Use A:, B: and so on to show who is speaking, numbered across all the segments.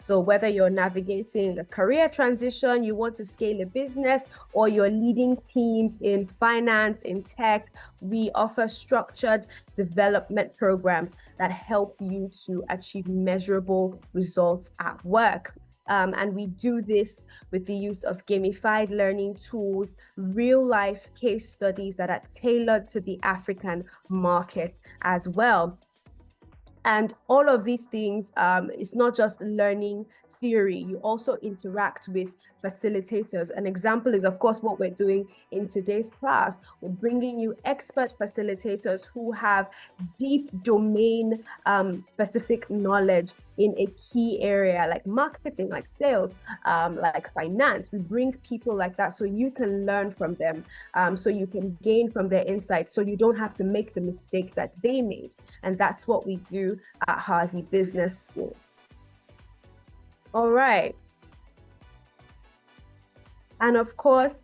A: So whether you're navigating a career transition, you want to scale a business, or you're leading teams in finance, in tech, we offer structured development programs that help you to achieve measurable results at work. And we do this with the use of gamified learning tools, real life case studies that are tailored to the African market as well. And all of these things, it's not just learning theory, you also interact with facilitators. An example is, of course, what we're doing in today's class. We're bringing you expert facilitators who have deep domain specific knowledge in a key area like marketing, like sales, like finance. We bring people like that so you can learn from them, so you can gain from their insights, so you don't have to make the mistakes that they made. And that's what we do at Hardy Business School. All right. And of course,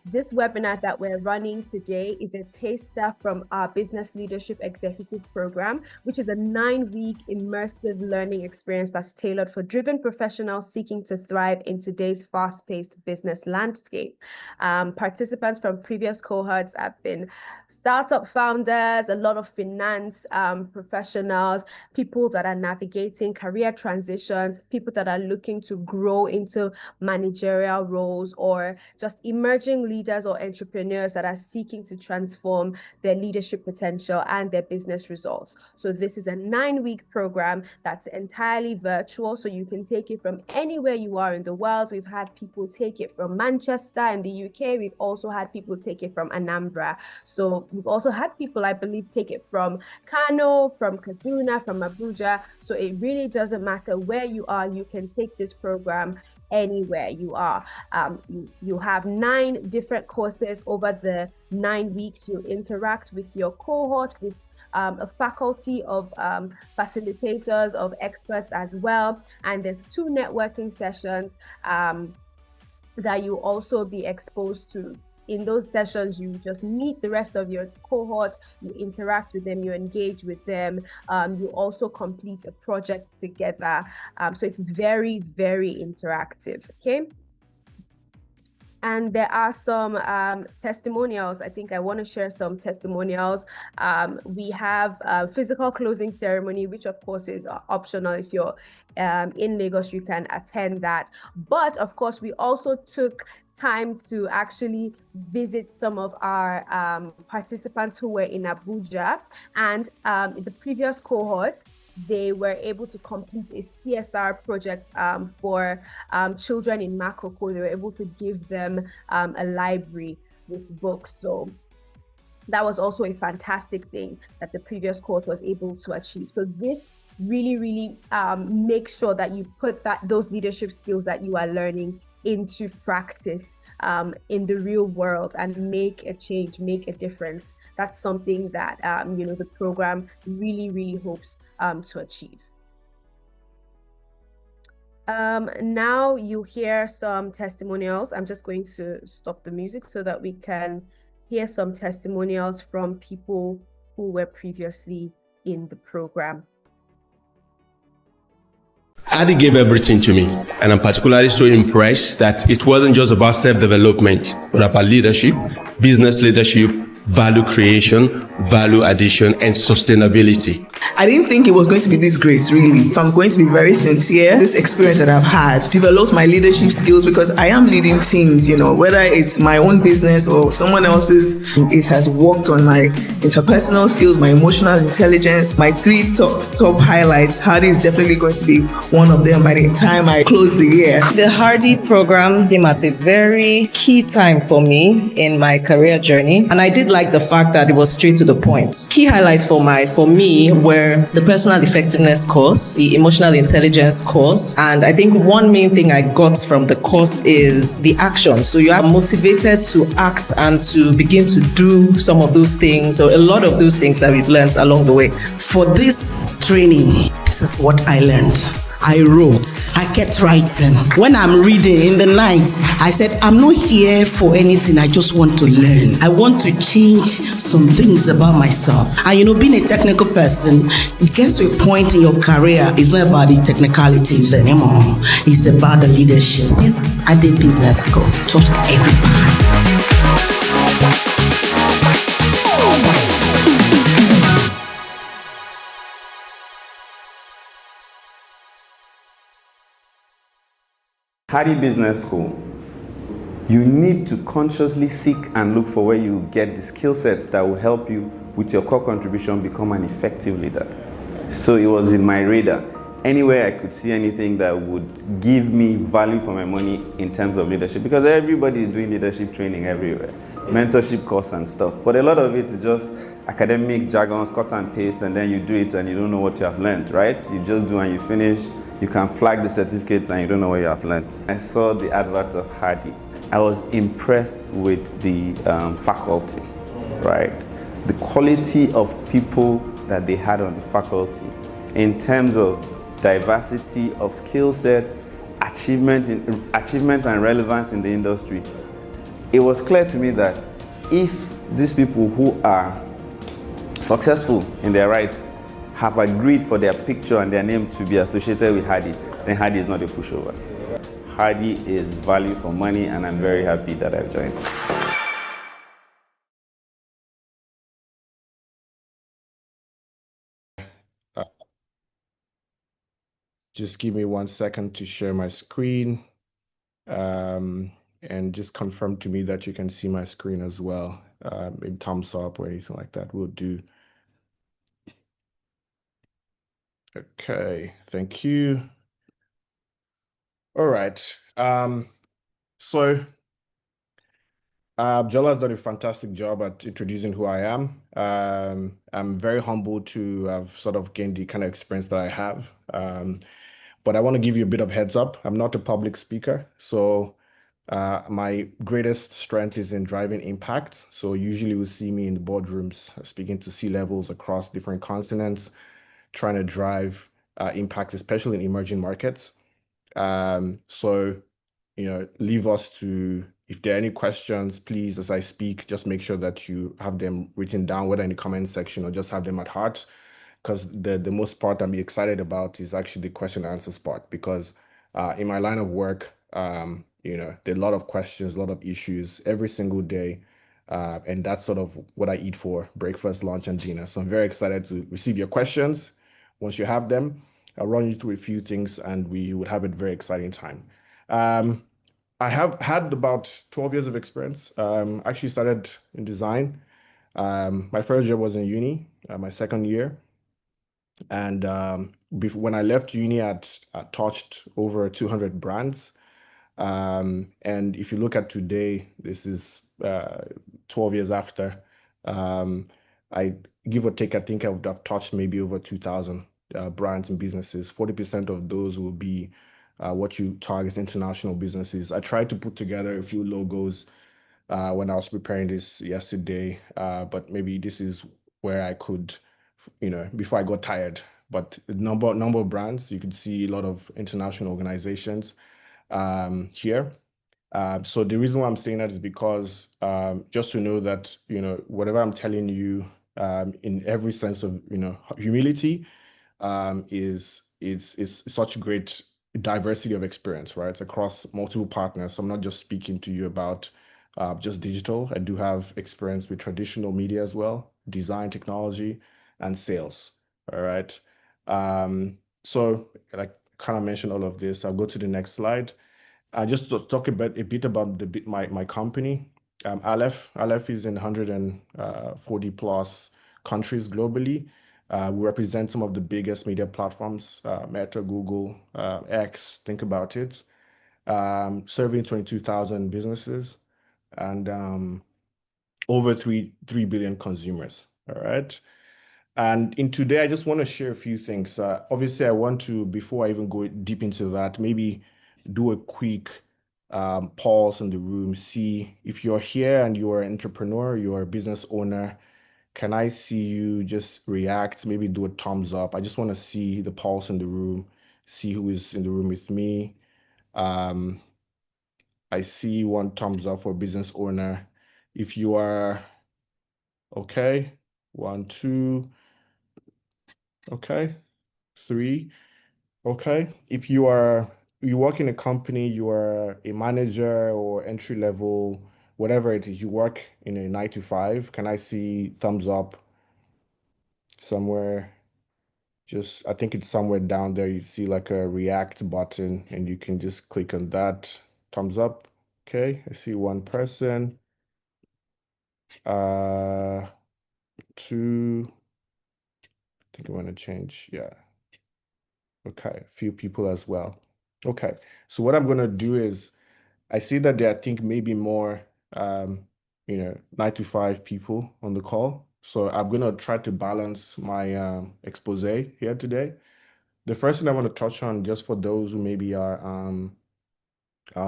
A: this webinar that we're running today is a taster from our Business Leadership Executive Program, which is a 9-week immersive learning experience that's tailored for driven professionals seeking to thrive in today's fast-paced business landscape. Participants from previous cohorts have been startup founders, a lot of finance professionals, people that are navigating career transitions, people that are looking to grow into managerial roles, or just emerging leaders or entrepreneurs that are seeking to transform their leadership potential and their business results. So this is a 9-week program that's entirely virtual, so you can take it from anywhere you are in the world. We've had people take it from Manchester in the UK. We've also had people take it from Anambra. So we've also had people, I believe, take it from Kano, from Kaduna, from Abuja. So it really doesn't matter where you are, you can take this program anywhere you are. You have 9 different courses over the 9 weeks. You interact with your cohort, with a faculty of facilitators, of experts as well. And there's 2 networking sessions that you also be exposed to. In those sessions, you just meet the rest of your cohort, you interact with them, you engage with them, you also complete a project together. So it's very, very interactive, okay? And there are some testimonials. I think I want to share some testimonials. We have a physical closing ceremony, which of course is optional. If you're in Lagos, you can attend that. But of course, we also took time to actually visit some of our participants who were in Abuja. And in the previous cohort, they were able to complete a CSR project for children in Makoko. They were able to give them a library with books. So that was also a fantastic thing that the previous cohort was able to achieve. So this really makes sure that you put those leadership skills that you are learning into practice in the real world and make a change, make a difference. That's something that the program really hopes to achieve. Now you hear some testimonials. I'm just going to stop the music so that we can hear some testimonials from people who were previously in the program.
B: Adi gave everything to me, and I'm particularly so impressed that it wasn't just about self-development, but about leadership, business leadership, value creation, value addition, and sustainability.
C: I didn't think it was going to be this great, really. If I'm going to be very sincere, this experience that I've had developed my leadership skills, because I am leading teams, whether it's my own business or someone else's. It has worked on my interpersonal skills, my emotional intelligence. My 3 top highlights, Hardy is definitely going to be one of them by the time I close the year.
D: The Hardy program came at a very key time for me in my career journey, and I did like the fact that it was straight to the point. Key highlights for me were the personal effectiveness course, the emotional intelligence course, and I think one main thing I got from the course is the action. So you are motivated to act and to begin to do some of those things. So a lot of those things that we've learned along the way.
E: For this training, this is what I learned. I wrote. I kept writing. When I'm reading in the night, I said, I'm not here for anything. I just want to learn. I want to change some things about myself. And being a technical person, it gets to a point in your career, it's not about the technicalities anymore. It's about the leadership. This Ade Business School touched every part.
F: JayDee Business School, you need to consciously seek and look for where you get the skill sets that will help you with your core contribution become an effective leader. So it was in my radar. Anywhere I could see anything that would give me value for my money in terms of leadership, because everybody is doing leadership training everywhere, mentorship course and stuff. But a lot of it is just academic jargons, cut and paste, and then you do it and you don't know what you have learned, right? You just do and you finish. You can flag the certificates and you don't know what you have learned. I saw the advert of JayDee. I was impressed with the faculty, right? The quality of people that they had on the faculty in terms of diversity of skill sets, achievement and relevance in the industry. It was clear to me that if these people who are successful in their rights have agreed for their picture and their name to be associated with JayDee, then JayDee is not a pushover. JayDee is value for money, and I'm very happy that I've joined.
G: Just give me 1 second to share my screen, and just confirm to me that you can see my screen as well. Maybe thumbs up or anything like that will do. Okay, thank you. All right. So Jola has done a fantastic job at introducing who I am. I'm very humbled to have sort of gained the kind of experience that I have. But I want to give you a bit of heads up. I'm not a public speaker, so my greatest strength is in driving impact. So usually you see me in the boardrooms speaking to C-levels across different continents, trying to drive impact, especially in emerging markets. So, leave us to, if there are any questions, please, as I speak, just make sure that you have them written down, whether in the comment section or just have them at heart. Because the most part I'm excited about is actually the question and answers part, because in my line of work, there are a lot of questions, a lot of issues every single day. And that's sort of what I eat for breakfast, lunch, and dinner. So I'm very excited to receive your questions. Once you have them, I'll run you through a few things and we would have a very exciting time. I have had about 12 years of experience. Actually started in design. My first job was in uni, my second year. And when I left uni, I touched over 200 brands. And if you look at today, this is 12 years after, I give or take, I think I would have touched maybe over 2,000 brands and businesses. 40% of those will be what you target as international businesses. I tried to put together a few logos when I was preparing this yesterday, but maybe this is where I could, before I got tired. But the number of brands, you could see a lot of international organizations here. So the reason why I'm saying that is because just to know that, whatever I'm telling you in every sense of, humility is such great diversity of experience, right? Across multiple partners. So I'm not just speaking to you about just digital. I do have experience with traditional media as well, design, technology, and sales. All right. So like kind of mentioned all of this. I'll go to the next slide. Just to talk a bit about my company. Aleph is in 140 plus countries globally. We represent some of the biggest media platforms, Meta, Google, X, think about it. Serving 22,000 businesses and over 3 billion consumers. All right. And in today, I just want to share a few things. Obviously, I want to, before I even go deep into that, maybe do a quick pause in the room, see if you're here and you're an entrepreneur, you're a business owner, can I see you just react, maybe do a thumbs up? I just want to see the pulse in the room, see who is in the room with me. I see one thumbs up for business owner. If you are okay, 1, 2, okay, 3, okay. If you work in a company, you are a manager or entry level, whatever it is, you work in a 9 to 5. Can I see thumbs up somewhere? Just, I think it's somewhere down there. You see like a react button and you can just click on that. Thumbs up. Okay, I see one person. 2, I think I want to change. Yeah. Okay, a few people as well. Okay, so what I'm going to do is I see that there, I think maybe more, 9 to 5 people on the call. So I'm going to try to balance my expose here today. The first thing I want to touch on, just for those who maybe are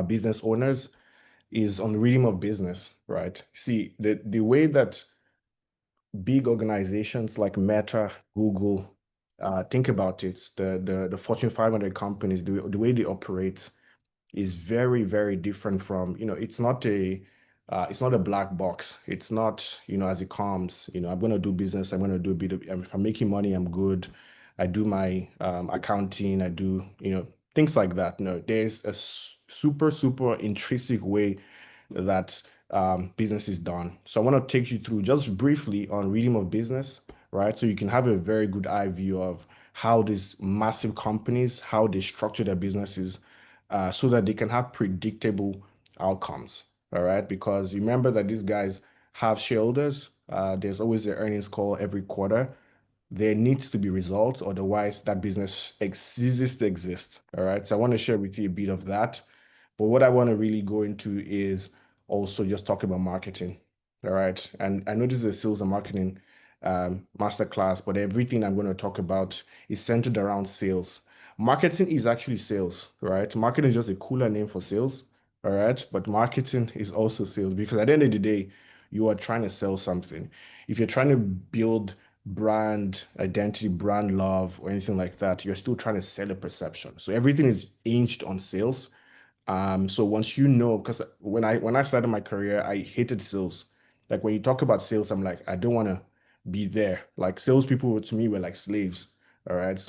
G: business owners, is on the rhythm of business, right? See, the way that big organizations like Meta, Google, think about it, the Fortune 500 companies, the way they operate is very, very different from, it's not a black box. It's not, as it comes, I'm going to do business. I'm going to do a bit of, if I'm making money, I'm good. I do my accounting. I do, things like that. No, there's a super, super intrinsic way that business is done. So I want to take you through just briefly on rhythm of business, right? So you can have a very good eye view of how these massive companies, how they structure their businesses, so that they can have predictable outcomes. All right. Because remember that these guys have shareholders. There's always the earnings call every quarter. There needs to be results, otherwise that business ceases to exist. All right. So I want to share with you a bit of that. But what I want to really go into is also just talk about marketing. All right. And I know this is a sales and marketing masterclass, but everything I'm going to talk about is centered around sales. Marketing is actually sales, right? Marketing is just a cooler name for sales, all right? But marketing is also sales, because at the end of the day, you are trying to sell something. If you're trying to build brand identity, brand love, or anything like that, you're still trying to sell a perception. So everything is hinged on sales. So once because when I started my career, I hated sales. Like when you talk about sales, I'm like, I don't want to be there. Like salespeople to me were like slaves. All right.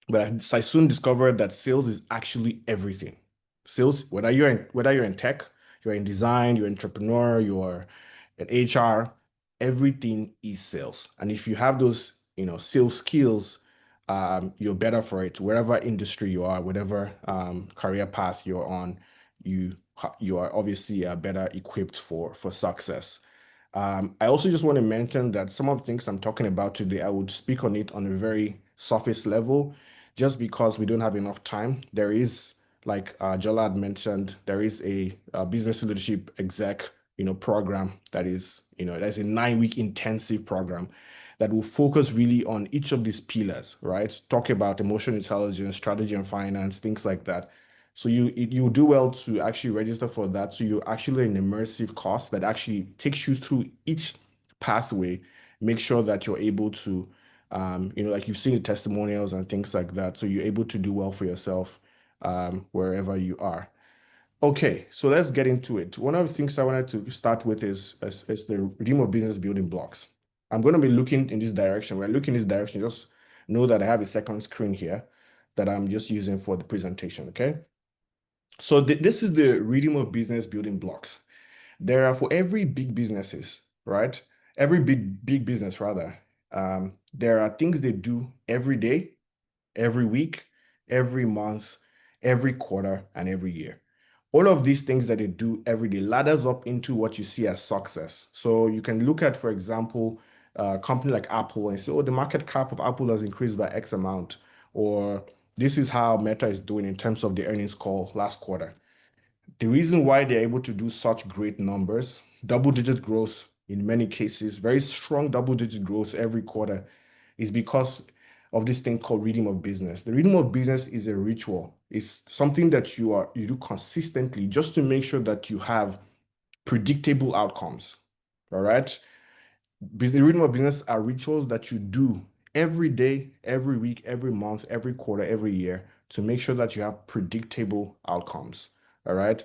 G: But I soon discovered that sales is actually everything. Sales, whether you're in tech, you're in design, you're an entrepreneur, you're an HR, everything is sales. And if you have those, sales skills, you're better for it. Wherever industry you are, whatever career path you're on, you are obviously better equipped for success. I also just want to mention that some of the things I'm talking about today, I would speak on it on a very surface level, just because we don't have enough time. There is, like Jola had mentioned, there is a business leadership exec, program that is, that's a 9-week intensive program that will focus really on each of these pillars, right? Talk about emotional intelligence, strategy and finance, things like that. So you do well to actually register for that. So you actually an immersive course that actually takes you through each pathway, make sure that you're able to, like you've seen the testimonials and things like that. So you're able to do well for yourself wherever you are. Okay, so let's get into it. One of the things I wanted to start with is the rhythm of business building blocks. I'm going to be looking in this direction. We're looking in this direction. Just know that I have a second screen here that I'm just using for the presentation, okay? So this is the rhythm of business building blocks. There are, for every big businesses, right? Every big business rather. There are things they do every day, every week, every month, every quarter, and every year. All of these things that they do every day ladders up into what you see as success. So you can look at, for example, a company like Apple and say, oh, the market cap of Apple has increased by X amount, or this is how Meta is doing in terms of the earnings call last quarter. The reason why they're able to do such great numbers, double-digit growth in many cases, very strong double-digit growth every quarter, is because of this thing called rhythm of business. The rhythm of business is a ritual. It's something that you do consistently just to make sure that you have predictable outcomes. All right. The rhythm of business are rituals that you do every day, every week, every month, every quarter, every year to make sure that you have predictable outcomes. All right.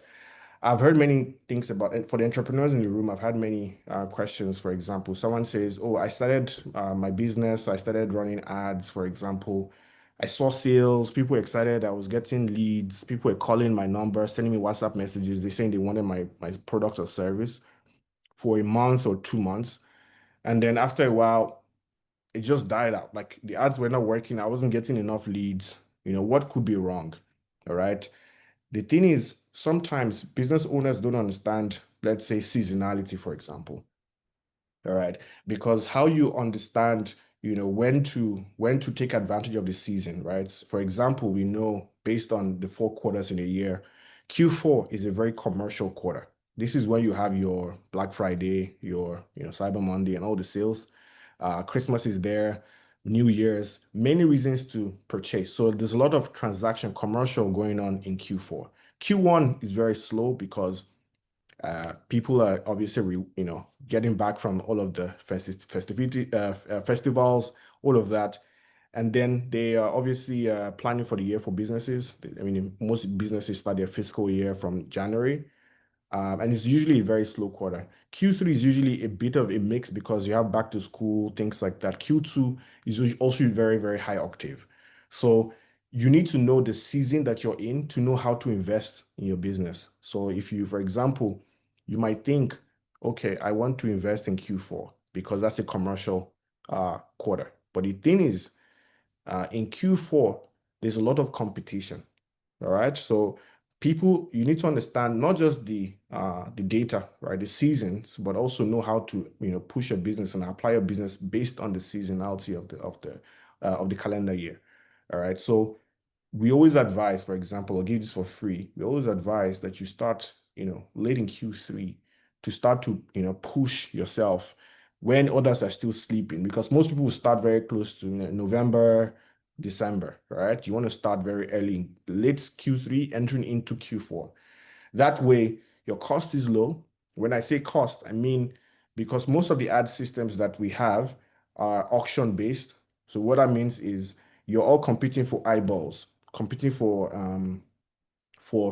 G: I've heard many things about it. For the entrepreneurs in the room, I've had many questions. For example, someone says, oh, I started my business. I started running ads, for example. I saw sales, people were excited. I was getting leads. People were calling my number, sending me WhatsApp messages. They saying they wanted my product or service for a month or 2 months. And then after a while, it just died out. Like the ads were not working. I wasn't getting enough leads. What could be wrong? All right. The thing is, sometimes business owners don't understand, let's say, seasonality, for example. All right. Because how you understand, when to take advantage of the season, right? For example, we know based on the 4 quarters in a year, Q4 is a very commercial quarter. This is when you have your Black Friday, your Cyber Monday, and all the sales. Christmas is there, New Year's, many reasons to purchase. So there's a lot of transaction commercial going on in Q4. Q1 is very slow because people are obviously, getting back from all of the festivals, all of that. And then they are obviously planning for the year for businesses. I mean, most businesses start their fiscal year from January. And it's usually a very slow quarter. Q3 is usually a bit of a mix because you have back to school, things like that. Q2 is also very, very high octave. So you need to know the season that you're in to know how to invest in your business. So if you, for example, you might think, okay, I want to invest in Q4 because that's a commercial quarter. But the thing is, in Q4, there's a lot of competition. All right. So you need to understand not just the data, right, the seasons, but also know how to push your business and apply your business based on the seasonality of the calendar year. All right. So we always advise, for example, I'll give this for free. We always advise that you start, late in Q3 to start to, push yourself when others are still sleeping, because most people will start very close to November, December, right? You want to start very early, late Q3, entering into Q4. That way, your cost is low. When I say cost, I mean because most of the ad systems that we have are auction based. So what that means is you're all competing for eyeballs, competing for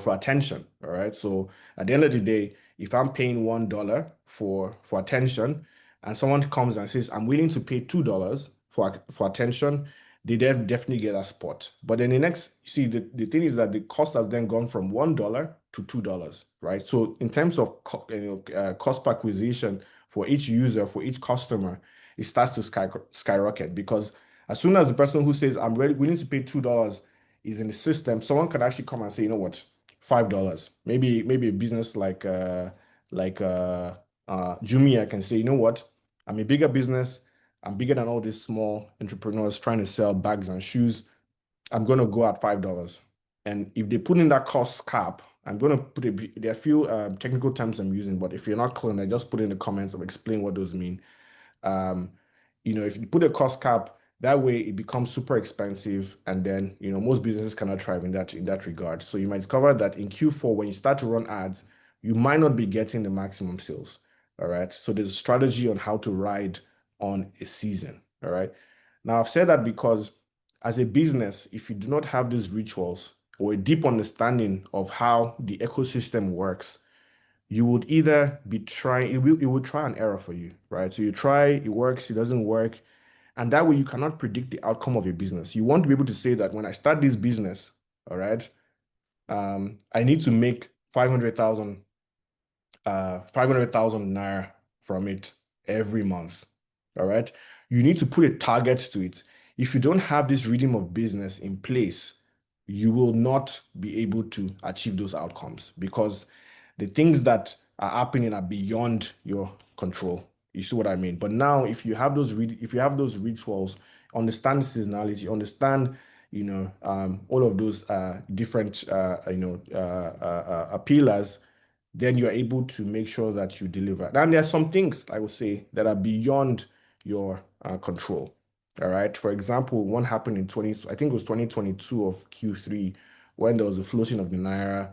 G: attention. All right. So at the end of the day, if I'm paying $1 for attention, and someone comes and says, I'm willing to pay $2 for attention, they definitely get a spot. But then see, the thing is that the cost has then gone from $1 to $2, right? So in terms of cost per acquisition for each user, for each customer, it starts to skyrocket, because as soon as the person who says, I'm willing to pay $2 is in the system, someone could actually come and say, you know what, $5. Maybe a business like Jumia can say, you know what, I'm a bigger business. I'm bigger than all these small entrepreneurs trying to sell bags and shoes. I'm going to go at $5. And if they put in that cost cap, I'm going to there are a few technical terms I'm using, but if you're not clear, I just put in the comments of explain what those mean. If you put a cost cap, that way it becomes super expensive, and then most businesses cannot thrive in that regard. So you might discover that in Q4, when you start to run ads, you might not be getting the maximum sales. All right. So there's a strategy on how to ride on a season. All right. Now I've said that because as a business, if you do not have these rituals or a deep understanding of how the ecosystem works, you would either be trying, it will try and error for you, right? So you try, it works, it doesn't work. And that way you cannot predict the outcome of your business. You want to be able to say that when I start this business, all right, I need to make 500,000 naira from it every month. All right. You need to put a target to it. If you don't have this rhythm of business in place, you will not be able to achieve those outcomes, because the things that are happening are beyond your control. You see what I mean? But now, if you have those rituals, understand seasonality, understand all of those different pillars, then you're able to make sure that you deliver. And there are some things I would say that are beyond your control. All right. For example, one happened in I think it was 2022 of Q3, when there was a floating of the naira,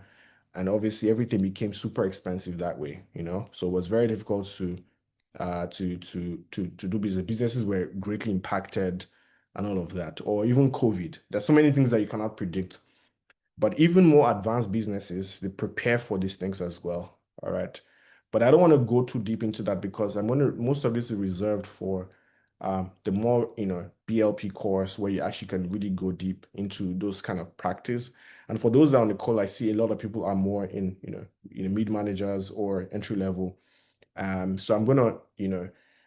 G: and obviously everything became super expensive that way. So it was very difficult to do business. Businesses were greatly impacted. and all of that, or even COVID. There's so many things that you cannot predict. But even more advanced businesses, they prepare for these things as well. All right. But I don't want to go too deep into that because most of this is reserved for the more, BLP course where you actually can really go deep into those kind of practice. And for those that are on the call, I see a lot of people are more in, mid managers or entry level. So I'm gonna,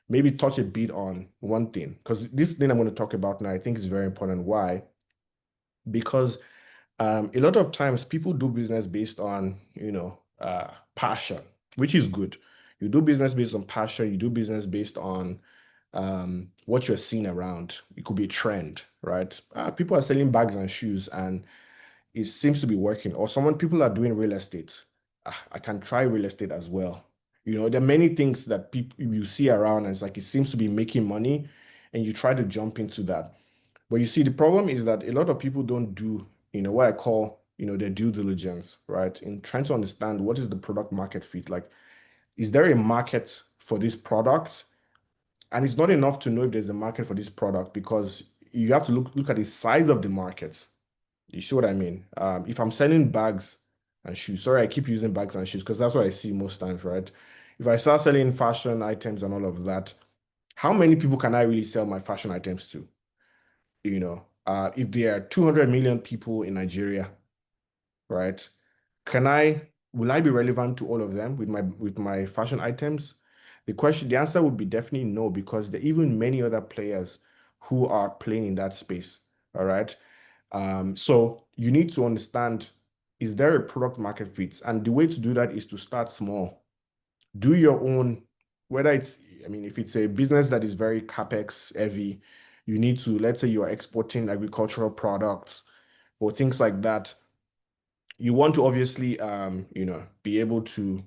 G: maybe touch a bit on one thing because this thing I'm going to talk about now, I think is very important. Why? Because a lot of times people do business based on, passion, which is good. You do business based on passion. You do business based on what you're seeing around. It could be a trend, right? People are selling bags and shoes, and it seems to be working. Or people are doing real estate. I can try real estate as well. There are many things that people you see around, and it's like it seems to be making money, and you try to jump into that. But you see, the problem is that a lot of people don't do, what I call, their due diligence, right? In trying to understand what is the product market fit. Like, is there a market for this product? And it's not enough to know if there's a market for this product because you have to look at the size of the market. You see what I mean? If I'm selling bags and shoes, sorry, I keep using bags and shoes because that's what I see most times, right? If I start selling fashion items and all of that, how many people can I really sell my fashion items to? If there are 200 million people in Nigeria, right? Will I be relevant to all of them with my fashion items? The answer would be definitely no, because there are even many other players who are playing in that space. All right. So you need to understand, is there a product market fit? And the way to do that is to start small. Do your own, if it's a business that is very CapEx heavy, you need to, let's say you're exporting agricultural products or things like that. You want to obviously, be able to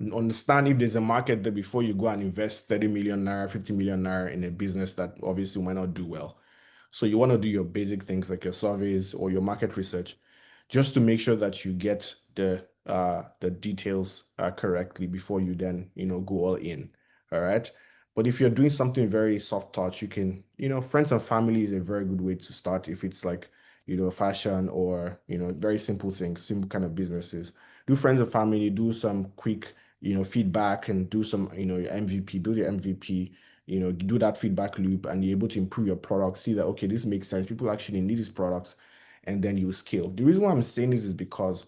G: understand if there's a market there before you go and invest 30 million naira, 50 million naira in a business that obviously might not do well. So you want to do your basic things like your surveys or your market research, just to make sure that you get the details correctly before you then go all in. All right. But if you're doing something very soft touch, you can, friends and family is a very good way to start. If it's like, fashion or, very simple things, simple kind of businesses. Do friends and family, do some quick, feedback and do some, your MVP, build your MVP, do that feedback loop and you're able to improve your product, see that, okay, this makes sense. People actually need these products, and then you scale. The reason why I'm saying this is because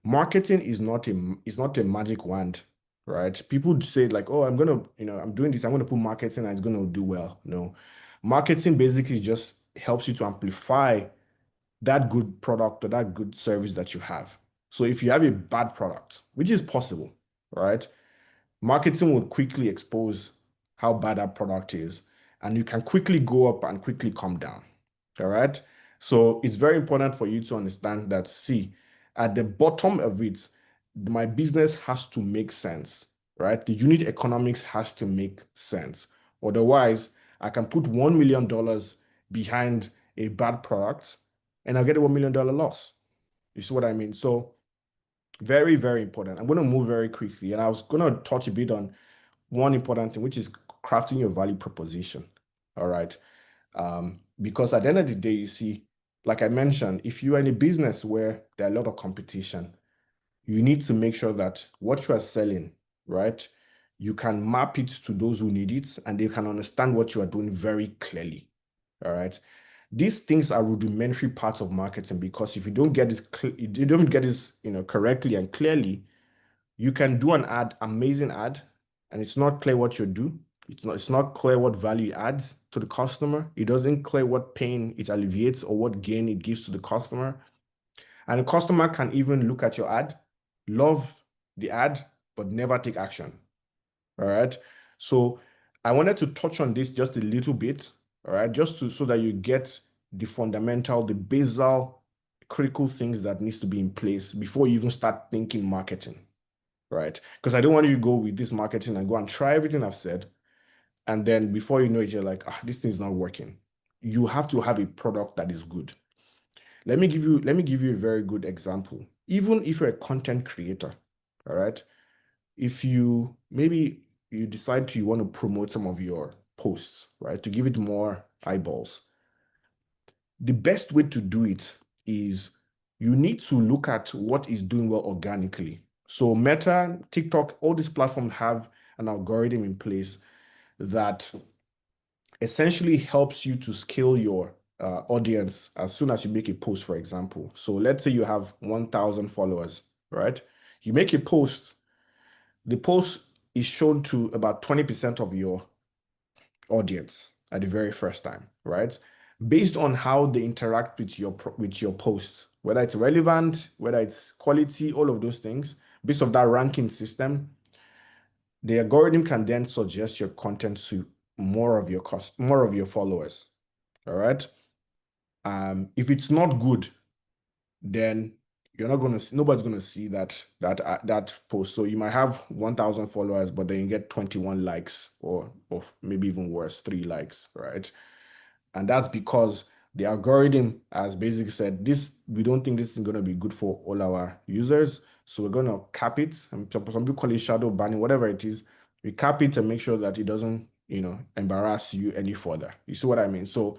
G: marketing is not a magic wand, right? People say like, oh, I'm doing this, I'm gonna put marketing and it's gonna do well. No, marketing basically just helps you to amplify that good product or that good service that you have. So if you have a bad product, which is possible, right? Marketing would quickly expose how bad that product is, and you can quickly go up and quickly come down. All right. So it's very important for you to understand that, see, at the bottom of it, my business has to make sense, right? The unit economics has to make sense. Otherwise, I can put $1 million behind a bad product and I'll get a $1 million loss. You see what I mean? So very, very important. I'm going to move very quickly, and I was going to touch a bit on one important thing, which is crafting your value proposition. All right. Because at the end of the day, you see, like I mentioned, if you are in a business where there are a lot of competition, you need to make sure that what you are selling, right, you can map it to those who need it and they can understand what you are doing very clearly. All right. These things are rudimentary parts of marketing, because if you don't get this, correctly and clearly, you can do an amazing ad, and it's not clear what you do. It's not clear what value it adds to the customer. It doesn't clear what pain it alleviates or what gain it gives to the customer. And the customer can even look at your ad, love the ad, but never take action. All right. So I wanted to touch on this just a little bit. All right. Just so that you get the fundamental, the basal, critical things that needs to be in place before you even start thinking marketing. Right. Because I don't want you to go with this marketing and go and try everything I've said. And then before you know it, you're like, this thing's not working. You have to have a product that is good. Let me give you a very good example. Even if you're a content creator, all right, if you decide you want to promote some of your posts, right, to give it more eyeballs, the best way to do it is you need to look at what is doing well organically. So Meta, TikTok, all these platforms have an algorithm in place that essentially helps you to scale your audience as soon as you make a post, for example. So let's say you have 1,000 followers, right? You make a post, the post is shown to about 20% of your audience at the very first time, right? Based on how they interact with your post, whether it's relevant, whether it's quality, all of those things, based on that ranking system, the algorithm can then suggest your content to more of your followers. All right. If it's not good, then nobody's gonna see that post. So you might have 1,000 followers, but then you get 21 likes, or maybe even worse, 3 likes, right? And that's because the algorithm has basically said we don't think this is gonna be good for all our users. So we're gonna cap it. And some people call it shadow banning, whatever it is. We cap it and make sure that it doesn't, embarrass you any further. You see what I mean? So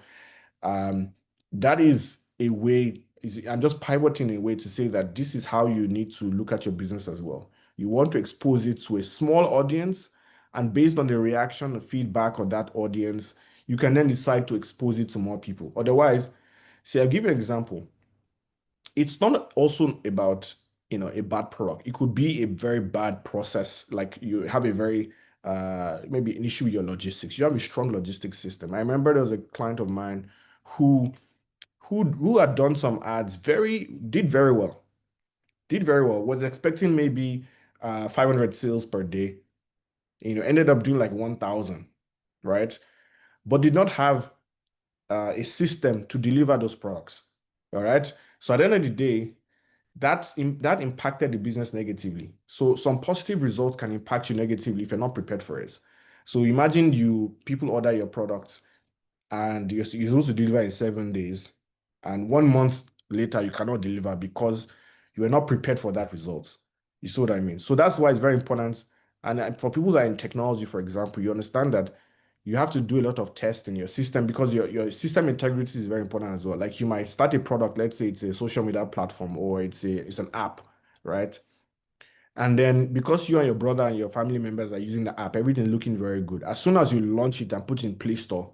G: that is a way. I'm just pivoting a way to say that this is how you need to look at your business as well. You want to expose it to a small audience, and based on the reaction, the feedback of that audience, you can then decide to expose it to more people. Otherwise, see, I'll give you an example. It's not also about, a bad product. It could be a very bad process. Like you have a very, maybe an issue with your logistics. You have a strong logistics system. I remember there was a client of mine who had done some ads, did very well, was expecting maybe 500 sales per day, ended up doing like 1,000, right? But did not have a system to deliver those products. All right. So at the end of the day, that impacted the business negatively. So some positive results can impact you negatively if you're not prepared for it. So imagine people order your products and you're supposed to deliver in 7 days, and 1 month later you cannot deliver because you are not prepared for that result. You see what I mean? So that's why it's very important. And for people that are in technology, for example, you understand that you have to do a lot of tests in your system, because your system integrity is very important as well. Like you might start a product, let's say it's a social media platform or it's an app, right? And then because you and your brother and your family members are using the app, everything looking very good. As soon as you launch it and put it in Play Store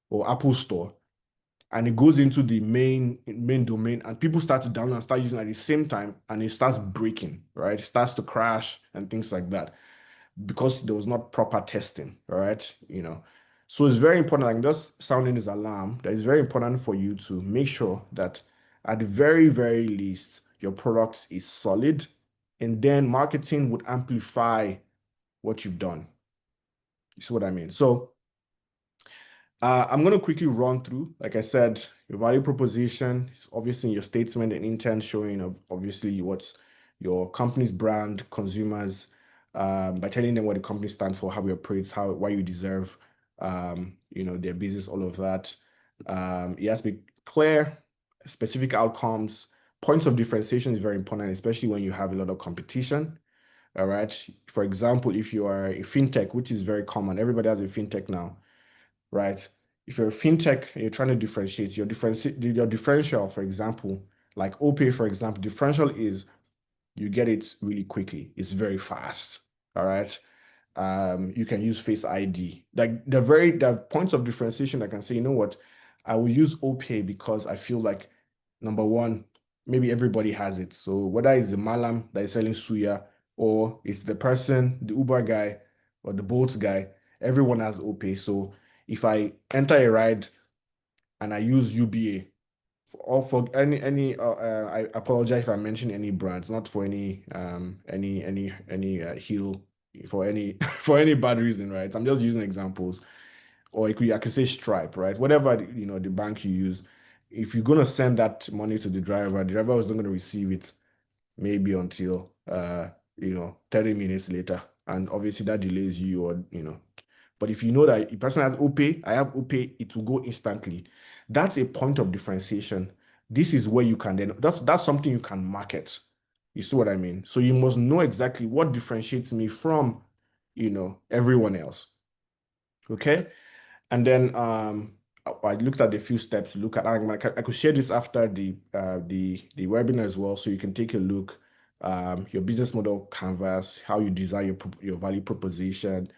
G: or Apple Store, and it goes into the main domain, and people start to download and start using it at the same time, and it starts breaking, right? It starts to crash and things like that, because there was not proper testing, right? So it's very important, like just sounding this alarm, that it's very important for you to make sure that at the very, very least, your product is solid, and then marketing would amplify what you've done. You see what I mean? So I'm going to quickly run through, like I said, your value proposition is obviously in your statement and intent, showing of obviously what's your company's brand, consumers, by telling them what the company stands for, how it operates, why you deserve, their business, all of that. It has to be clear, specific outcomes. Points of differentiation is very important, especially when you have a lot of competition. All right. For example, if you are a fintech, which is very common, everybody has a fintech now, right? If you're a fintech and you're trying to differentiate, your differential, for example, like OPay, for example, differential is you get it really quickly. It's very fast. All right. You can use Face ID. Like the points of differentiation, I can say, you know what, I will use OPay because I feel like, number one, maybe everybody has it. So whether it's the malam that is selling suya, or it's the person, the Uber guy or the Bolt guy, everyone has OPay. So if I enter a ride and I use UBA, or for any I apologize if I mention any brands, not for any heel, for any for any bad reason, right? I'm just using examples. Or I could say Stripe, right? Whatever the bank you use, if you're gonna send that money to the driver is not gonna receive it maybe until 30 minutes later, and obviously that delays you, or but if you know that a person has OPay, I have OPay, it will go instantly. That's a point of differentiation. This is where you can then, that's something you can market. You see what I mean? So you must know exactly what differentiates me from, everyone else. Okay. And then I looked at a few steps to look at. I could share this after the webinar as well, so you can take a look. Your business model canvas, how you design your value proposition.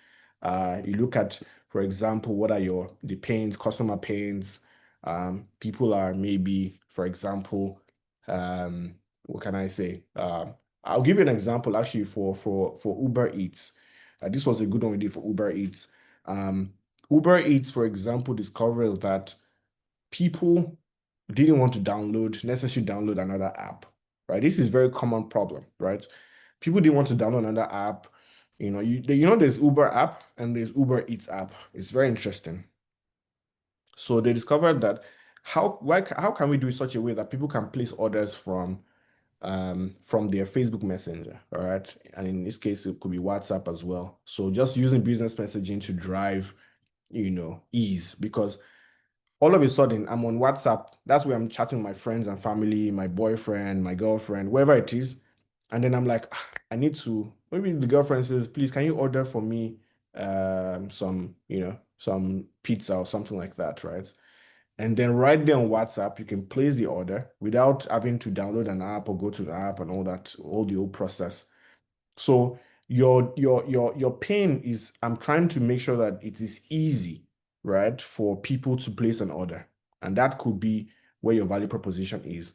G: You look at, for example, what are the pains, customer pains. People are maybe, for example, what can I say? I'll give you an example actually for Uber Eats. This was a good one we did for Uber Eats. Uber Eats, for example, discovered that people didn't want to necessarily download another app, right? This is a very common problem, right? People didn't want to download another app. There's Uber app and there's Uber Eats app. It's very interesting. So they discovered that how can we do it such a way that people can place orders from their Facebook Messenger, all right? And in this case, it could be WhatsApp as well. So just using business messaging to drive, ease, because all of a sudden I'm on WhatsApp. That's where I'm chatting with my friends and family, my boyfriend, my girlfriend, wherever it is. And then I'm like, I need to, maybe the girlfriend says, please, can you order for me some pizza or something like that, right? And then right there on WhatsApp, you can place the order without having to download an app or go to the app and all that, all the whole process. So your pain is, I'm trying to make sure that it is easy, right, for people to place an order. And that could be where your value proposition is,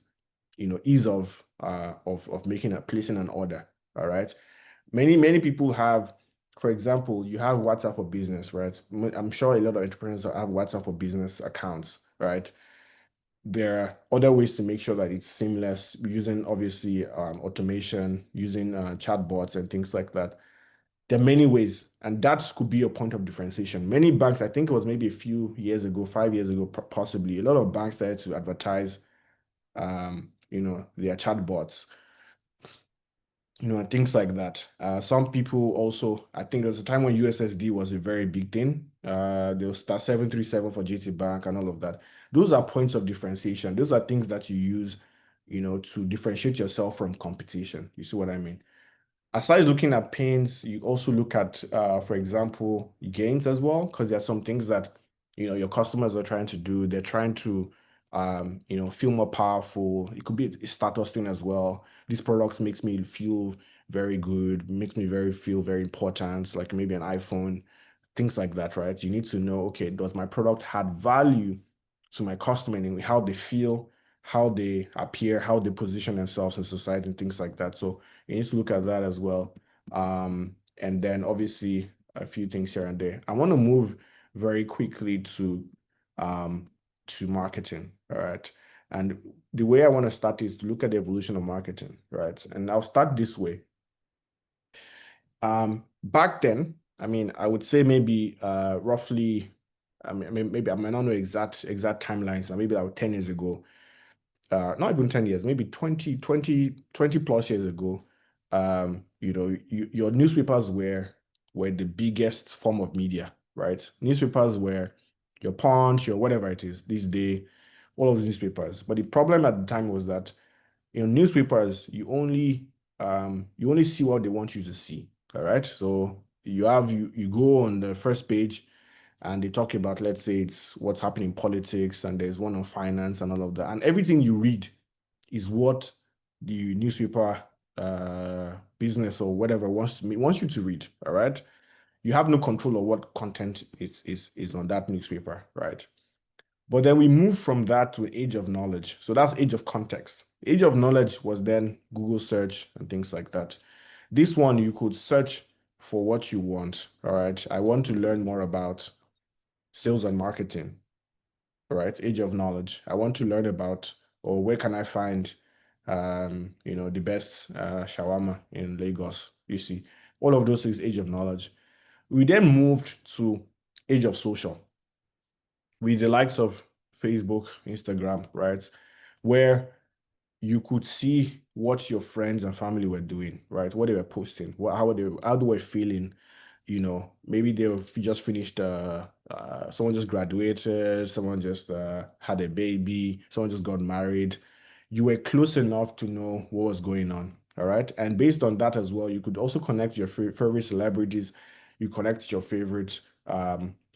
G: ease of placing an order. All right. Many people have, for example, you have WhatsApp for business, right? I'm sure a lot of entrepreneurs have WhatsApp for business accounts, right? There are other ways to make sure that it's seamless, using obviously automation, using chatbots and things like that. There are many ways, and that could be a point of differentiation. Many banks, I think it was maybe a few years ago, 5 years ago, possibly, a lot of banks started to advertise, their chatbots, and things like that. Some people also, I think there was a time when USSD was a very big thing. There was star 737 for JT Bank and all of that. Those are points of differentiation. Those are things that you use, to differentiate yourself from competition. You see what I mean? Aside looking at pains, you also look at, for example, gains as well, because there are some things that, your customers are trying to do. They're trying to, feel more powerful. It could be a status thing as well. These products makes me feel very good, makes me feel very important, like maybe an iPhone, things like that, right? You need to know, okay, does my product add value to my customer and how they feel, how they appear, how they position themselves in society and things like that. So you need to look at that as well. And then obviously a few things here and there. I want to move very quickly to marketing, all right? And the way I want to start is to look at the evolution of marketing, right? And I'll start this way. Back then, I would say maybe roughly, maybe I might not know exact timelines, maybe like 10 years ago, not even 10 years, maybe 20 plus years ago, your newspapers were the biggest form of media, right? Newspapers were your Punch, your whatever it is, this day, all of the newspapers. But the problem at the time was that, newspapers, you only see what they want you to see, all right? So you go on the first page and they talk about, let's say it's what's happening in politics, and there's one on finance and all of that. And everything you read is what the newspaper business or whatever wants you to read, all right? You have no control of what content is on that newspaper, right? But then we move from that to an age of knowledge. So that's age of context. Age of knowledge was then Google search and things like that. This one, you could search for what you want, all right? I want to learn more about sales and marketing, right? Age of knowledge. I want to learn about, or where can I find, the best shawarma in Lagos? You see, all of those is age of knowledge. We then moved to age of social with the likes of Facebook, Instagram, right? Where you could see what your friends and family were doing, right? What they were posting, how they were feeling. Maybe they've just finished, someone just graduated, someone just had a baby, someone just got married. You were close enough to know what was going on, all right? And based on that as well, you could also connect your favorite celebrities, you connect your favorite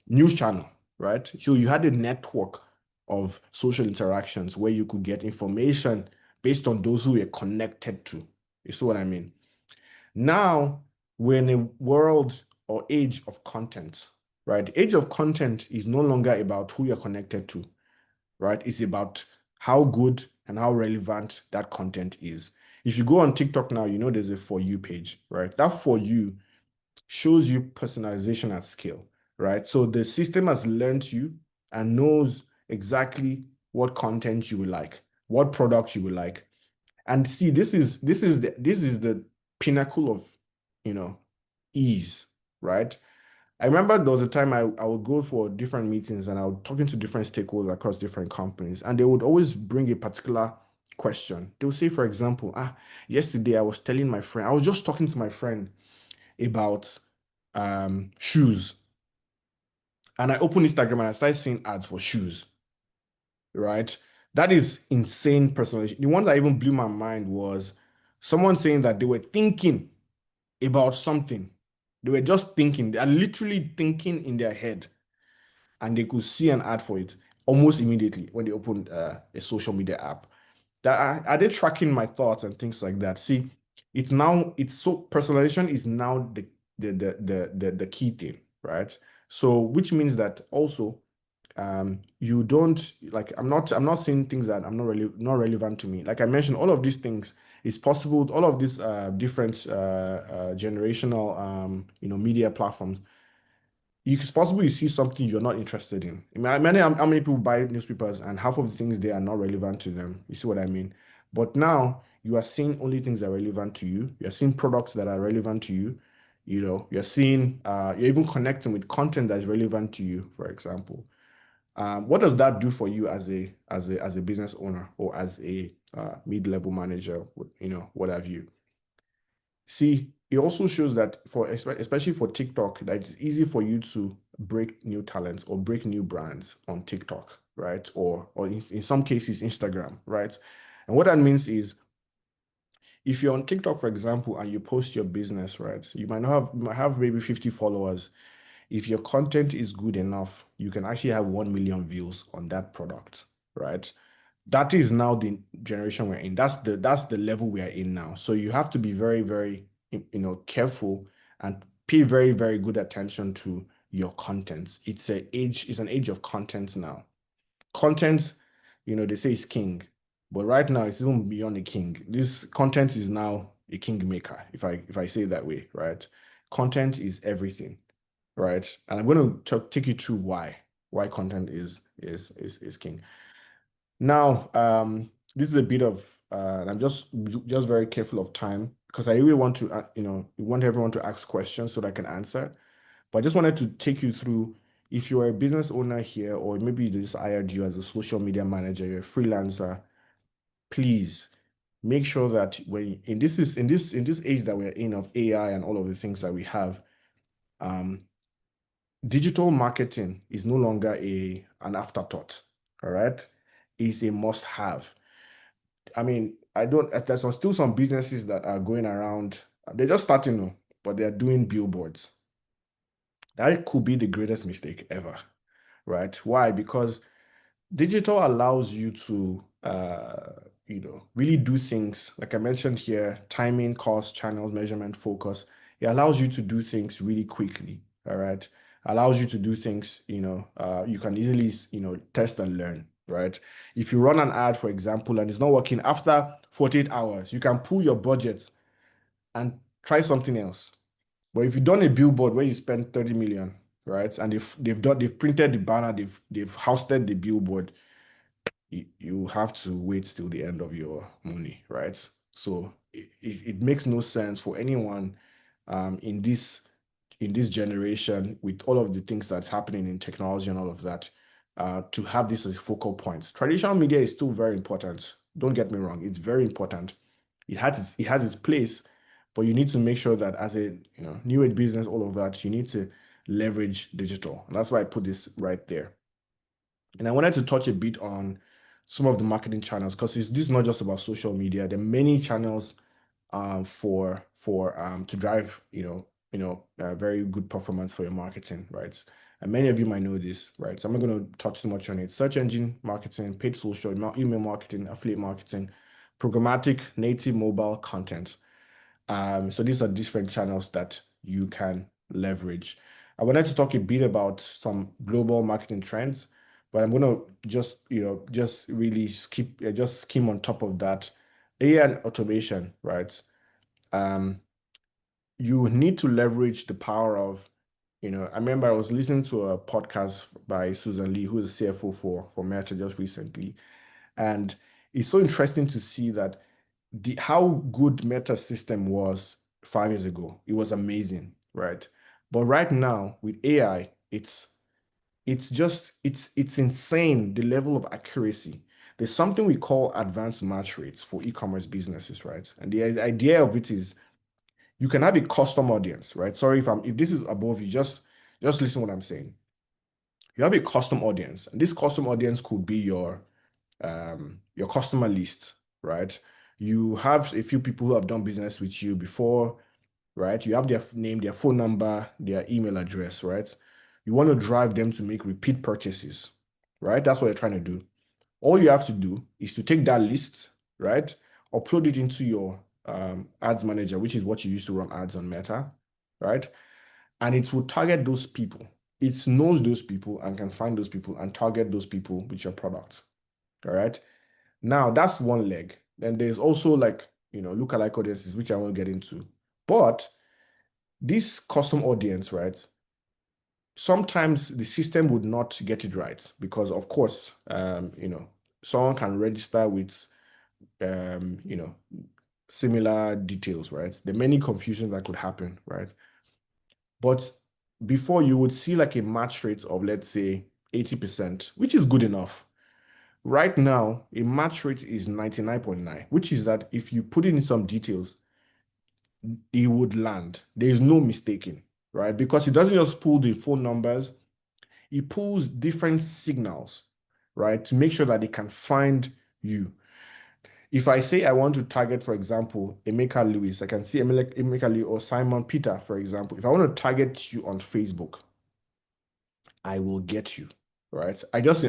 G: news channel, right? So you had a network of social interactions where you could get information based on those who were connected to. You see what I mean? Now we're in a world or age of content, right? The age of content is no longer about who you're connected to, right? It's about how good and how relevant that content is. If you go on TikTok now, you know there's a For You page, right? That For You shows you personalization at scale, right? So the system has learned you and knows exactly what content you will like, what products you will like. And see, this is the pinnacle of, ease, right? I remember there was a time I would go for different meetings and I would talking to different stakeholders across different companies, and they would always bring a particular question. They would say, for example, yesterday I was telling my friend, I was just talking to my friend about shoes. And I opened Instagram and I started seeing ads for shoes, right? That is insane personalization. The one that even blew my mind was someone saying that they were thinking about something. They were just thinking. They are literally thinking in their head, and they could see an ad for it almost immediately when they opened a social media app. That are they tracking my thoughts and things like that? See, it's so personalization is now the key thing, right? So which means that also you don't like I'm not saying things that I'm not relevant to me. Like I mentioned, all of these things is possible. All of these different generational media platforms, it's possible you see something you're not interested in. I mean, how many people buy newspapers and half of the things they are not relevant to them? You see what I mean? But now you are seeing only things that are relevant to you. You're seeing products that are relevant to you. You're seeing, you're even connecting with content that's relevant to you, for example. What does that do for you as a business owner or as a mid-level manager, what have you? See, it also shows that especially for TikTok, that it's easy for you to break new talents or break new brands on TikTok, right? Or in some cases, Instagram, right? And what that means is if you're on TikTok, for example, and you post your business, right? You might have maybe 50 followers. If your content is good enough, you can actually have 1 million views on that product, right? That is now the generation we're in. That's the level we are in now. So you have to be very, very, careful and pay very, very good attention to your content. It's an age of content now. Content, they say is king, but right now it's even beyond a king. This content is now a kingmaker, if I say it that way, right? Content is everything, right? And I'm going to take you through why content is king. Now, this is a bit of, I'm just very careful of time because I really want to, want everyone to ask questions so that I can answer. But I just wanted to take you through, if you're a business owner here, or maybe they just hired you as a social media manager, you're a freelancer, please make sure that when in this age that we're in of AI and all of the things that we have, digital marketing is no longer an afterthought. All right, it's a must-have. I mean, there's still some businesses that are going around, they're just starting, but they're doing billboards. That could be the greatest mistake ever, right? Why? Because digital allows you to, really do things, like I mentioned here, timing, cost, channels, measurement, focus. It allows you to do things really quickly, all right? Allows you to do things, you can easily, test and learn, right? If you run an ad, for example, and it's not working after 48 hours, you can pull your budget and try something else. But if you've done a billboard where you spend 30 million, right, and they've printed the banner, they've housed the billboard, you have to wait till the end of your money, right? So it makes no sense for anyone in this generation, with all of the things that's happening in technology and all of that, to have this as a focal point. Traditional media is still very important. Don't get me wrong, it's very important. It has its place, but you need to make sure that as a new age business, all of that, you need to leverage digital. And that's why I put this right there. And I wanted to touch a bit on some of the marketing channels, because this is not just about social media. There are many channels to drive very good performance for your marketing, right? And many of you might know this, right? So I'm not going to touch too much on it. Search engine marketing, paid social, email marketing, affiliate marketing, programmatic, native mobile content. So these are different channels that you can leverage. I wanted to talk a bit about some global marketing trends, but I'm going to just really skim on top of that. AI and automation, right? You need to leverage the power of, I remember I was listening to a podcast by Susan Lee, who is the CFO for Meta just recently. And it's so interesting to see that how good Meta system was 5 years ago. It was amazing, right? But right now with AI, it's insane the level of accuracy. There's something we call advanced match rates for e-commerce businesses, right? And the idea of it is you can have a custom audience, right? Sorry if this is above you, just listen to what I'm saying. You have a custom audience, and this custom audience could be your customer list, right? You have a few people who have done business with you before, right? You have their name, their phone number, their email address, right? You want to drive them to make repeat purchases, right? That's what you're trying to do. All you have to do is to take that list, right? Upload it into your ads manager, which is what you use to run ads on Meta, right? And it will target those people. It knows those people and can find those people and target those people with your product. All right. Now that's one leg. Then there's also lookalike audiences, which I won't get into. But this custom audience, right? Sometimes the system would not get it right because, of course, someone can register with, similar details, right? There are many confusions that could happen, right? But before you would see like a match rate of, let's say, 80%, which is good enough. Right now, a match rate is 99.9, which is that if you put in some details, it would land. There is no mistaking, right? Because it doesn't just pull the phone numbers, it pulls different signals, right? To make sure that they can find you. If I say I want to target, for example, Emeka Lewis, I can see Emeka Lewis or Simon Peter, for example. If I want to target you on Facebook, I will get you, right? I just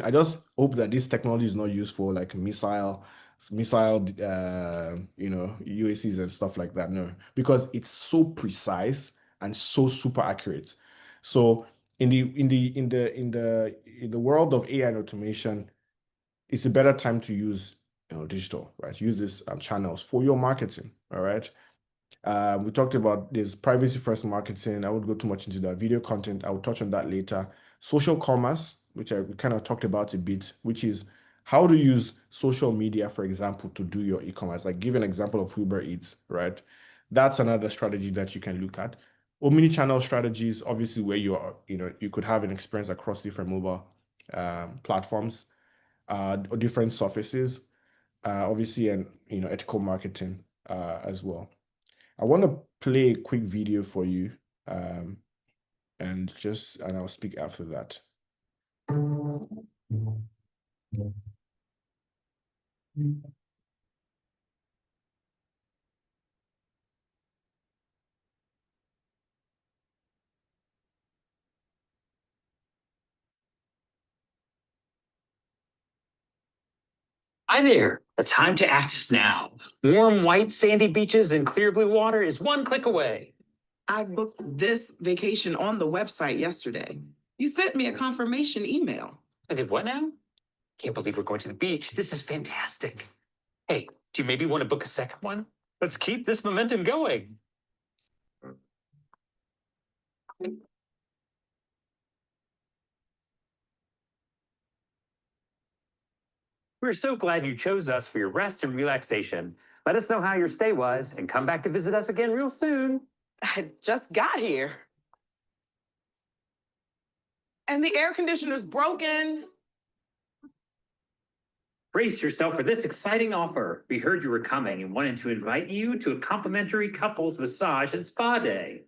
G: hope that this technology is not used for like missile, UACs and stuff like that. No, because it's so precise and so super accurate. So in the world of AI and automation, it's a better time to use digital, right? Use these channels for your marketing. All right. We talked about this privacy first marketing. I won't go too much into that. Video content, I will touch on that later. Social commerce, which we kind of talked about a bit, which is how to use social media, for example, to do your e-commerce. Like give an example of Uber Eats, right? That's another strategy that you can look at. Omni-channel strategies, obviously, where you could have an experience across different mobile platforms, or different surfaces, obviously, and ethical marketing as well. I want to play a quick video for you, and I'll speak after that.
H: Hi there. The time to act is now. Warm, white, sandy beaches and clear blue water is one click away.
I: I booked this vacation on the website yesterday. You sent me a confirmation email.
H: I did what now? Can't believe we're going to the beach. This is fantastic. Hey, do you maybe want to book a second one? Let's keep this momentum going. We're so glad you chose us for your rest and relaxation. Let us know how your stay was and come back to visit us again real soon.
I: I just got here. And the air conditioner's broken.
H: Brace yourself for this exciting offer. We heard you were coming and wanted to invite you to a complimentary couples massage and spa day.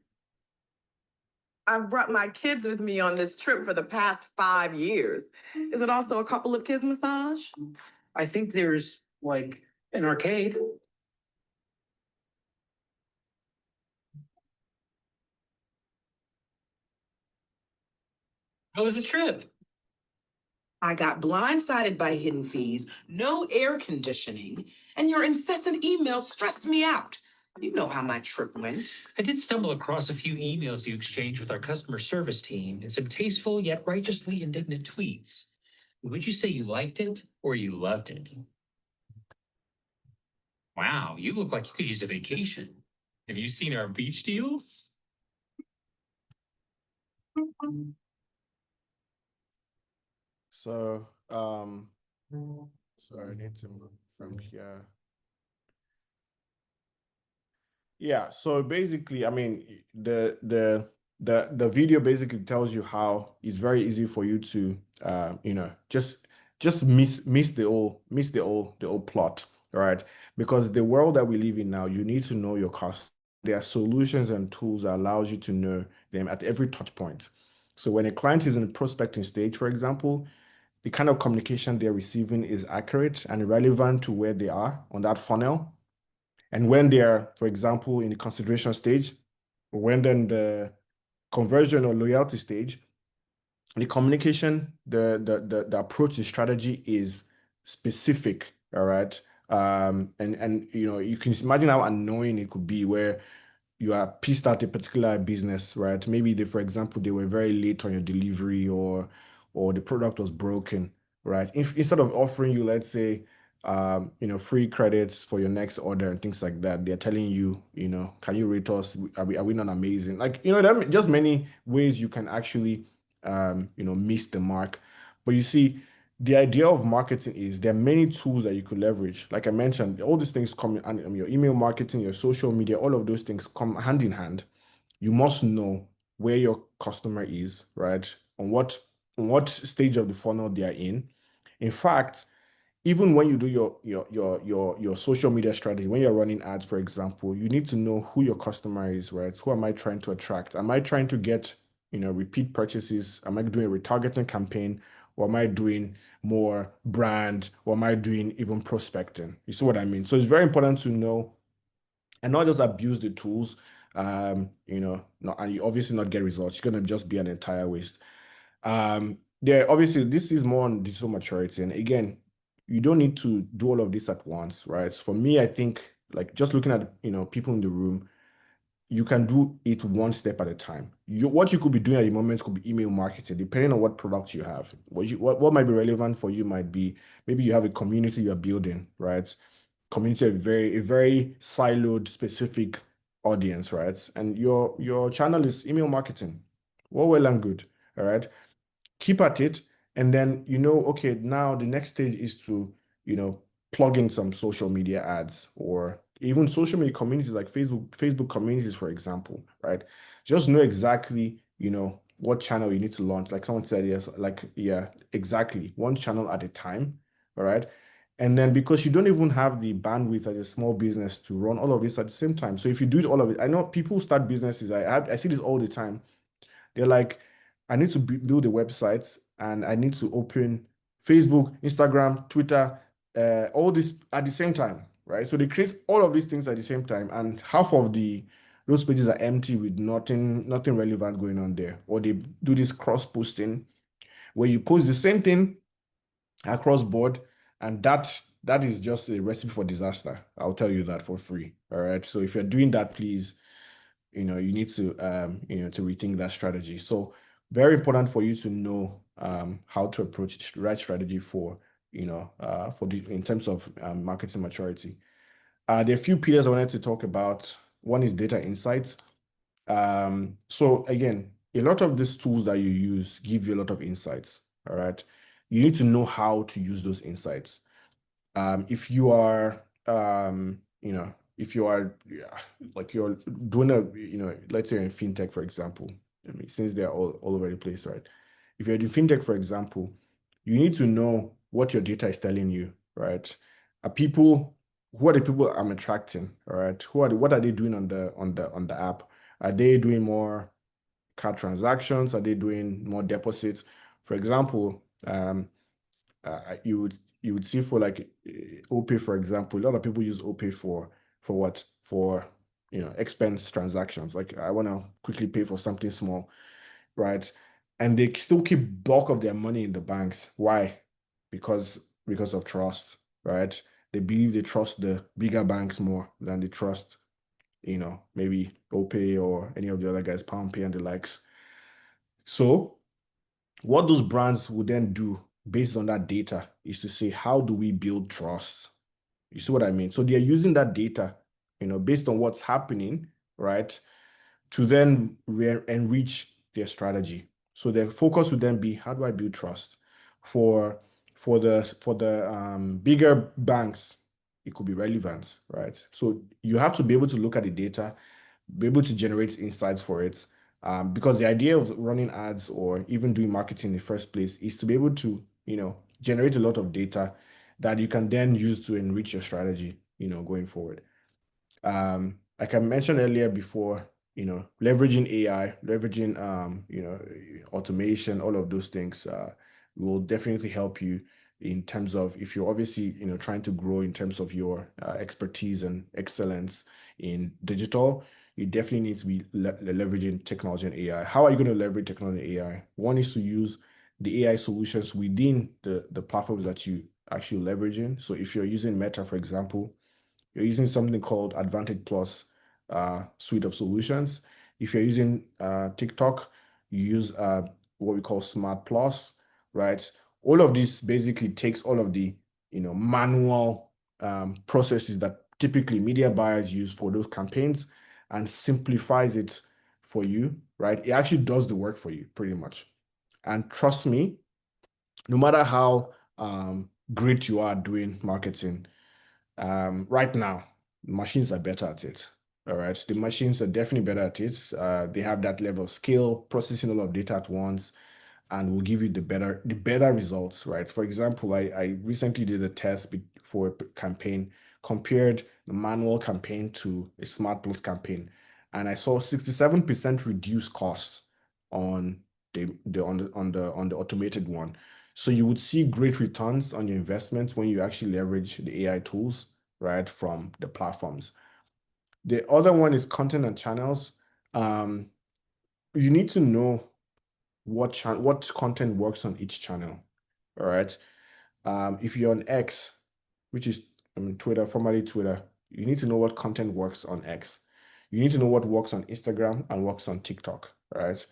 I: I've brought my kids with me on this trip for the past 5 years. Is it also a couple of kids massage?
H: I think there's like an arcade. How was the trip?
I: I got blindsided by hidden fees, no air conditioning, and your incessant emails stressed me out. You know how my trip went.
H: I did stumble across a few emails you exchanged with our customer service team and some tasteful yet righteously indignant tweets. Would you say you liked it or you loved it? Wow, you look like you could use a vacation. Have you seen our beach deals?
G: So, sorry, I need to move from here. Yeah, so basically, I mean, the video basically tells you how it's very easy for you to just miss the old plot, right? Because the world that we live in now, you need to know your cost. There are solutions and tools that allows you to know them at every touch point. So when a client is in the prospecting stage, for example, the kind of communication they're receiving is accurate and relevant to where they are on that funnel. And when they're, for example, in the consideration stage, or when they're in the conversion or loyalty stage, the communication, the approach, the strategy is specific, all right? And you can imagine how annoying it could be where you are pissed at a particular business, right? Maybe they, for example, they were very late on your delivery or the product was broken, right? If instead of offering you, let's say, free credits for your next order and things like that, they're telling you, can you rate us? Are we not amazing? Like, there are just many ways you can actually, miss the mark. But you see, the idea of marketing is there are many tools that you could leverage. Like I mentioned, all these things come in, your email marketing, your social media, all of those things come hand in hand. You must know where your customer is, right? On what stage of the funnel they are in. In fact, even when you do your social media strategy, when you're running ads, for example, you need to know who your customer is, right? Who am I trying to attract? Am I trying to get, repeat purchases? Am I doing a retargeting campaign? Or am I doing more brand? Or am I doing even prospecting? You see what I mean? So it's very important to know and not just abuse the tools, and you obviously not get results. It's going to just be an entire waste. Obviously, this is more on digital maturity. And again, you don't need to do all of this at once, right? For me, I think like just looking at, people in the room, you can do it one step at a time. What you could be doing at the moment could be email marketing, depending on what product you have. What might be relevant for you might be maybe you have a community you're building, right? Community, a very siloed, specific audience, right? And your channel is email marketing. Well and good, all right? Keep at it, and then okay, now the next stage is to plug in some social media ads or even social media communities like Facebook communities, for example, right? Just know exactly what channel you need to launch. Like someone said, yes, like, yeah, exactly, one channel at a time. All right. And then because you don't even have the bandwidth as a small business to run all of this at the same time, so if you do all of it, I know people start businesses, I see this all the time. They're like, I need to build a website and I need to open Facebook, Instagram, Twitter, all this at the same time, right? So they create all of these things at the same time, and half of those pages are empty with nothing relevant going on there. Or they do this cross posting where you post the same thing across board, and that is just a recipe for disaster. I'll tell you that for free. All right. So if you're doing that, please, you need to to rethink that strategy. So very important for you to know how to approach the right strategy for in terms of marketing maturity. There are a few pillars I wanted to talk about. One is data insights. So again, a lot of these tools that you use give you a lot of insights. All right. You need to know how to use those insights. If you are like you're doing let's say you're in fintech, for example, I mean, since they're all over the place, right? If you're in fintech, for example, you need to know what your data is telling you, right? Who are the people I'm attracting, all right? What are they doing on the app? Are they doing more card transactions? Are they doing more deposits? For example, you would see for like OPay, for example, a lot of people use OPay for what? For expense transactions. Like I want to quickly pay for something small, right? and they still keep bulk of their money in the banks. Why? Because of trust, right? They believe they trust the bigger banks more than they trust, maybe OPay or any of the other guys, PalmPay and the likes. So what those brands would then do based on that data is to say, how do we build trust? You see what I mean? So they are using that data, based on what's happening, right, to then enrich their strategy. So their focus would then be, how do I build trust? For the bigger banks, it could be relevance, right? So you have to be able to look at the data, be able to generate insights for it. Because the idea of running ads or even doing marketing in the first place is to be able to, generate a lot of data that you can then use to enrich your strategy, going forward. Like I mentioned earlier before, leveraging AI, leveraging, automation, all of those things will definitely help you in terms of if you're obviously, trying to grow in terms of your expertise and excellence in digital. You definitely need to be leveraging technology and AI. How are you going to leverage technology and AI? One is to use the AI solutions within the platforms that you actually leveraging. So if you're using Meta, for example, you're using something called Advantage Plus suite of solutions. If you're using TikTok, you use what we call Smart Plus, right? All of this basically takes all of the manual processes that typically media buyers use for those campaigns and simplifies it for you, right? It actually does the work for you pretty much. And trust me, no matter how great you are doing marketing, right now, machines are better at it. All right. The machines are definitely better at it. They have that level of skill, processing all of data at once, and will give you the better results, right? For example, I recently did a test for a campaign, compared the manual campaign to a Smart Plus campaign, and I saw 67% reduced costs on the automated one. So you would see great returns on your investment when you actually leverage the AI tools, right, from the platforms. The other one is content and channels. You need to know what content works on each channel. All right. If you're on X, which is Twitter, formerly Twitter, you need to know what content works on X. You need to know what works on Instagram and works on TikTok. Right.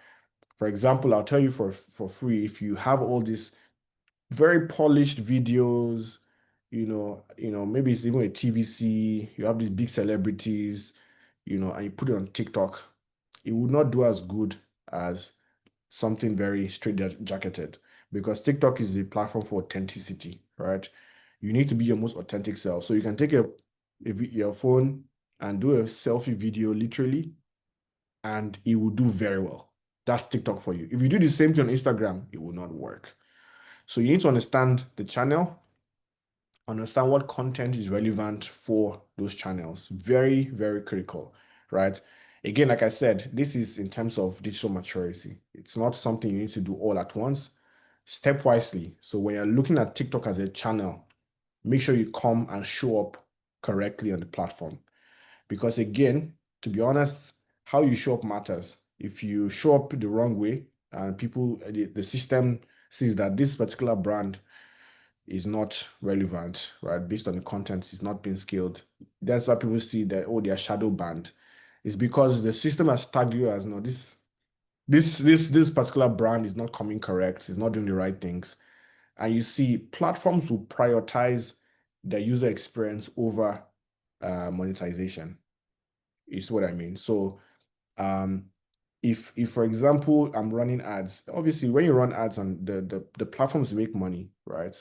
G: For example, I'll tell you for free, if you have all these very polished videos, maybe it's even a TVC, you have these big celebrities, and you put it on TikTok, it would not do as good as something very straight-jacketed, because TikTok is a platform for authenticity, right? You need to be your most authentic self. So you can take your phone and do a selfie video literally, and it will do very well. That's TikTok for you. If you do the same thing on Instagram, it will not work. So you need to understand the channel, understand what content is relevant for those channels. Very, very critical, right? Again, like I said, this is in terms of digital maturity. It's not something you need to do all at once, stepwisely. So when you're looking at TikTok as a channel, make sure you come and show up correctly on the platform. Because again, to be honest, how you show up matters. If you show up the wrong way and the system sees that this particular brand is not relevant, right? Based on the content, it's not being scaled. That's why people see that, oh, they are shadow banned. It's because the system has tagged you as, no, this particular brand is not coming correct, it's not doing the right things. And you see platforms will prioritize their user experience over monetization. Is what I mean. So if for example, I'm running ads, obviously when you run ads on the platforms make money, right?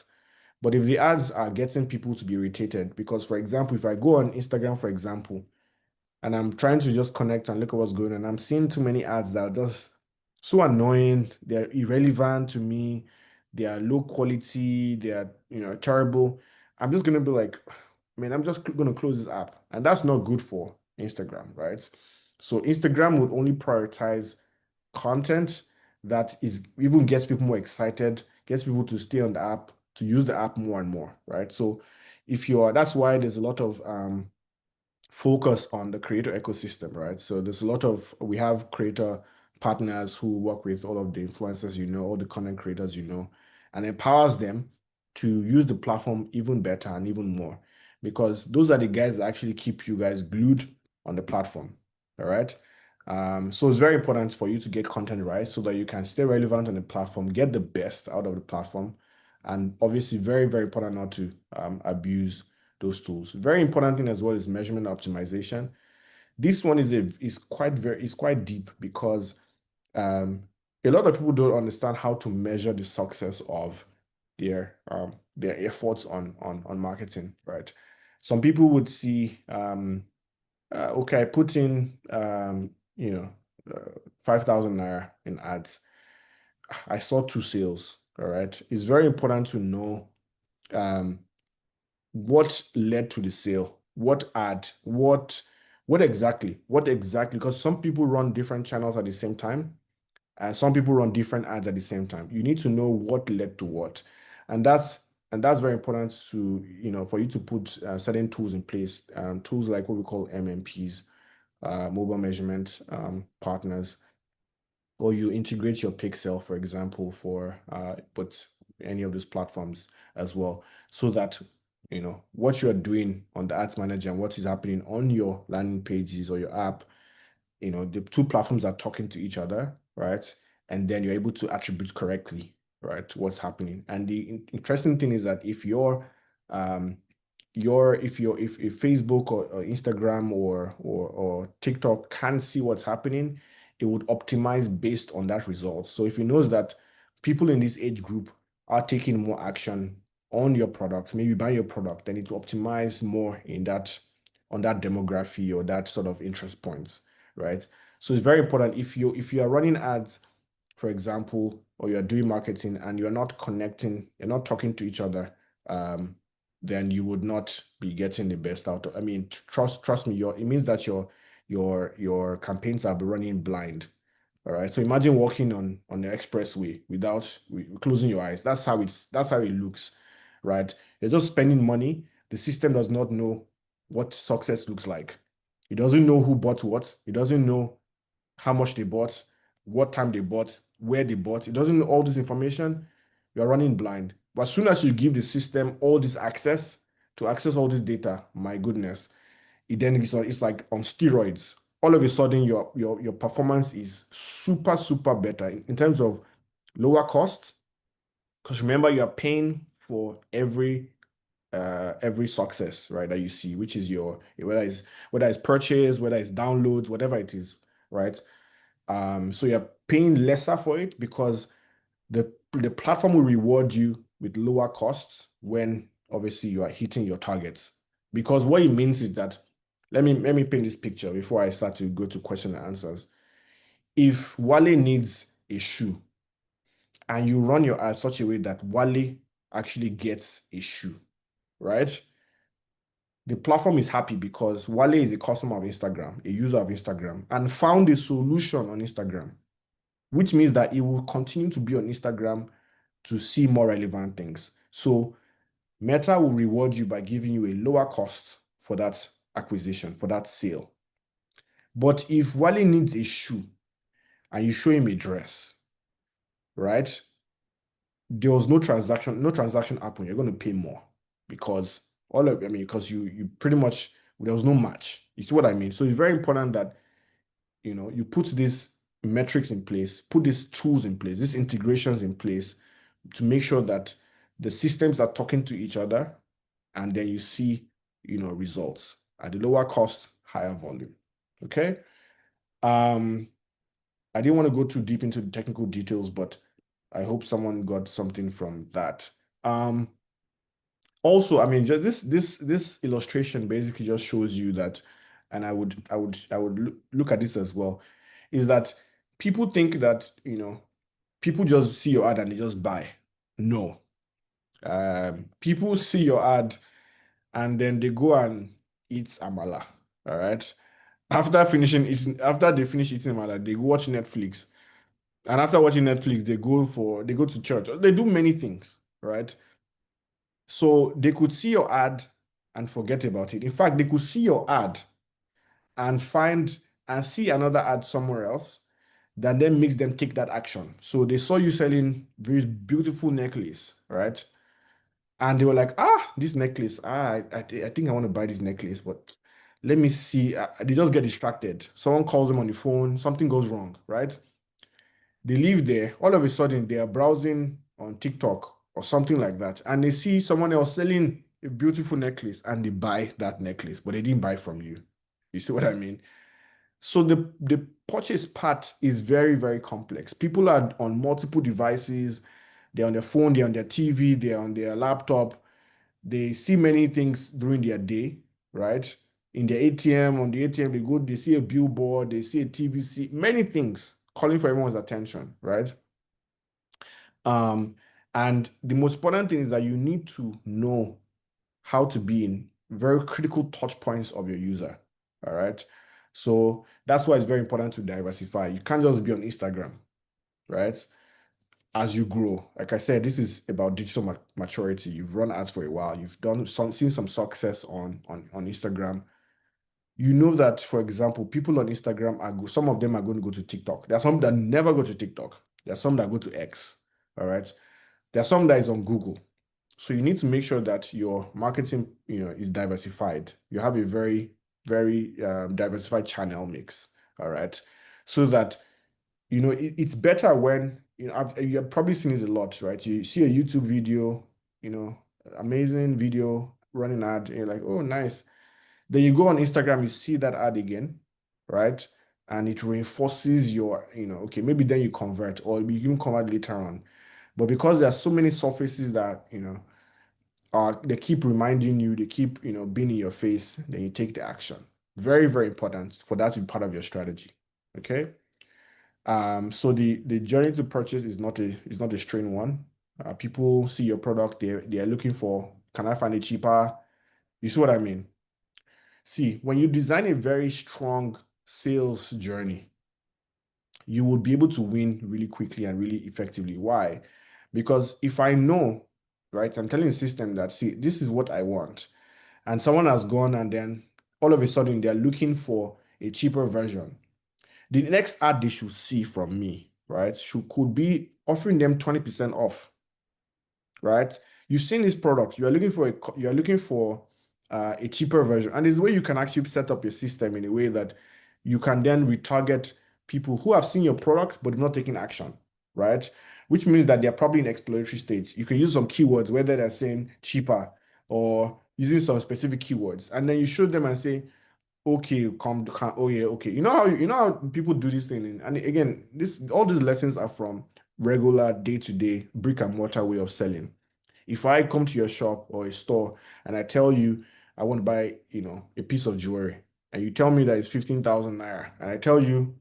G: But if the ads are getting people to be irritated, because for example, if I go on Instagram, for example, and I'm trying to just connect and look at what's going on, I'm seeing too many ads that are just so annoying, they're irrelevant to me, they are low quality, they are terrible. I'm just gonna be like, man, I'm just gonna close this app. And that's not good for Instagram, right? So Instagram would only prioritize content that is even gets people more excited, gets people to stay on the app, to use the app more and more, right? So that's why there's a lot of focus on the creator ecosystem, right? So we have creator partners who work with all of the influencers, all the content creators, and empowers them to use the platform even better and even more, because those are the guys that actually keep you guys glued on the platform. All right. So it's very important for you to get content right so that you can stay relevant on the platform, get the best out of the platform, and obviously very, very important not to abuse those tools. Very important thing as well is measurement optimization. This one is quite deep because a lot of people don't understand how to measure the success of their efforts on marketing, right? Some people would see, okay, I put in 5,000 naira in ads. I saw 2 sales. All right. It's very important to know what led to the sale, what ad, what exactly, because some people run different channels at the same time, and some people run different ads at the same time. You need to know what led to what, and that's very important to for you to put certain tools in place, tools like what we call MMPs, mobile measurement partners, or you integrate your pixel, for example, for but any of those platforms as well, so that what you're doing on the ads manager and what is happening on your landing pages or your app, the 2 platforms are talking to each other, right? And then you're able to attribute correctly, right, what's happening. And the interesting thing is that if if Facebook or Instagram or TikTok can see what's happening, it would optimize based on that result. So if it knows that people in this age group are taking more action on your product, maybe buy your product, then it will optimize more on that demography or that sort of interest points, right? So it's very important if you are running ads, for example, or you're doing marketing and you're not connecting, you're not talking to each other, then you would not be getting the best out of. I mean, trust me, it means that your campaigns are running blind. All right. So imagine walking on the expressway without closing your eyes. That's how it looks, right? You're just spending money. The system does not know what success looks like. It doesn't know who bought what. It doesn't know how much they bought, what time they bought, where they bought. It doesn't know all this information. You're running blind. But as soon as you give the system all this access to access all this data, my goodness, it's like on steroids. All of a sudden, your performance is super, super better in terms of lower cost. Because remember, you're paying for every success, right, that you see, which is whether it's purchase, whether it's downloads, whatever it is, right? So you're paying lesser for it because the platform will reward you with lower costs when obviously you are hitting your targets. Because what it means is that, let me paint this picture before I start to go to question and answers. If Wale needs a shoe and you run your ad such a way that Wale actually gets a shoe, right? The platform is happy because Wale is a customer of Instagram, a user of Instagram, and found a solution on Instagram, which means that it will continue to be on Instagram to see more relevant things. So Meta will reward you by giving you a lower cost for that acquisition, for that sale. But if Wale needs a shoe and you show him a dress, right? There was no transaction happened. You're going to pay more because because you pretty much, there was no match. You see what I mean? So it's very important that you put these metrics in place, put these tools in place, these integrations in place to make sure that the systems are talking to each other, and then you see results at the lower cost, higher volume. Okay. I didn't want to go too deep into the technical details, but I hope someone got something from that. Also, I mean, just this illustration basically just shows you that, and I would look at this as well, is that people think that people just see your ad and they just buy. No. People see your ad and then they go and eat amala. All right. After they finish eating amala, they watch Netflix. And after watching Netflix, they go to church. They do many things, right? So they could see your ad and forget about it. In fact, they could see your ad and see another ad somewhere else. that then makes them take that action. So they saw you selling very beautiful necklace, right? And they were like, this necklace, I think I want to buy this necklace, but let me see. They just get distracted. Someone calls them on the phone, something goes wrong, right? They leave there. All of a sudden, they are browsing on TikTok or something like that, and they see someone else selling a beautiful necklace, and they buy that necklace, but they didn't buy from you. You see what I mean? So the purchase part is very, very complex. People are on multiple devices. They're on their phone, they're on their TV, they're on their laptop. They see many things during their day, right? In their ATM, on the ATM, they see a billboard, they see a TVC, many things calling for everyone's attention, right? And the most important thing is that you need to know how to be in very critical touch points of your user, all right? So that's why it's very important to diversify. You can't just be on Instagram, right? As you grow, like I said, this is about digital maturity. You've run ads for a while. You've seen some success on Instagram. You know that, for example, people on Instagram some of them are going to go to TikTok. There are some that never go to TikTok. There are some that go to X. All right. There are some that is on Google. So you need to make sure that your marketing, is diversified. You have a very, very diversified channel mix. All right. So that it's better when you've probably seen this a lot, right? You see a YouTube video, amazing video running ad, and you're like, oh, nice. Then you go on Instagram, you see that ad again, right? And it reinforces your, okay, maybe then you convert, or you can convert later on. But because there are so many surfaces that, they keep reminding you, they keep, being in your face, then you take the action. Very, very important for that to be part of your strategy. Okay. So the journey to purchase is not a straight one. People see your product, they are looking for, can I find it cheaper? You see what I mean? See, when you design a very strong sales journey, you will be able to win really quickly and really effectively. Why? Because if I know, right, I'm telling the system that, see, this is what I want, and someone has gone and then all of a sudden they're looking for a cheaper version. The next ad they should see from me, right, could be offering them 20% off, right? You've seen this product, you're looking for a cheaper version, and there's a way you can actually set up your system in a way that you can then retarget people who have seen your product but not taking action, right? Which means that they're probably in exploratory stage. You can use some keywords, whether they're saying cheaper or using some specific keywords, and then you show them and say, okay, oh yeah, okay. You know how people do this thing, and again, all these lessons are from regular day-to-day brick and mortar way of selling. If I come to your shop or a store and I tell you I want to buy, a piece of jewelry, and you tell me that it's 15,000 naira, and I tell you,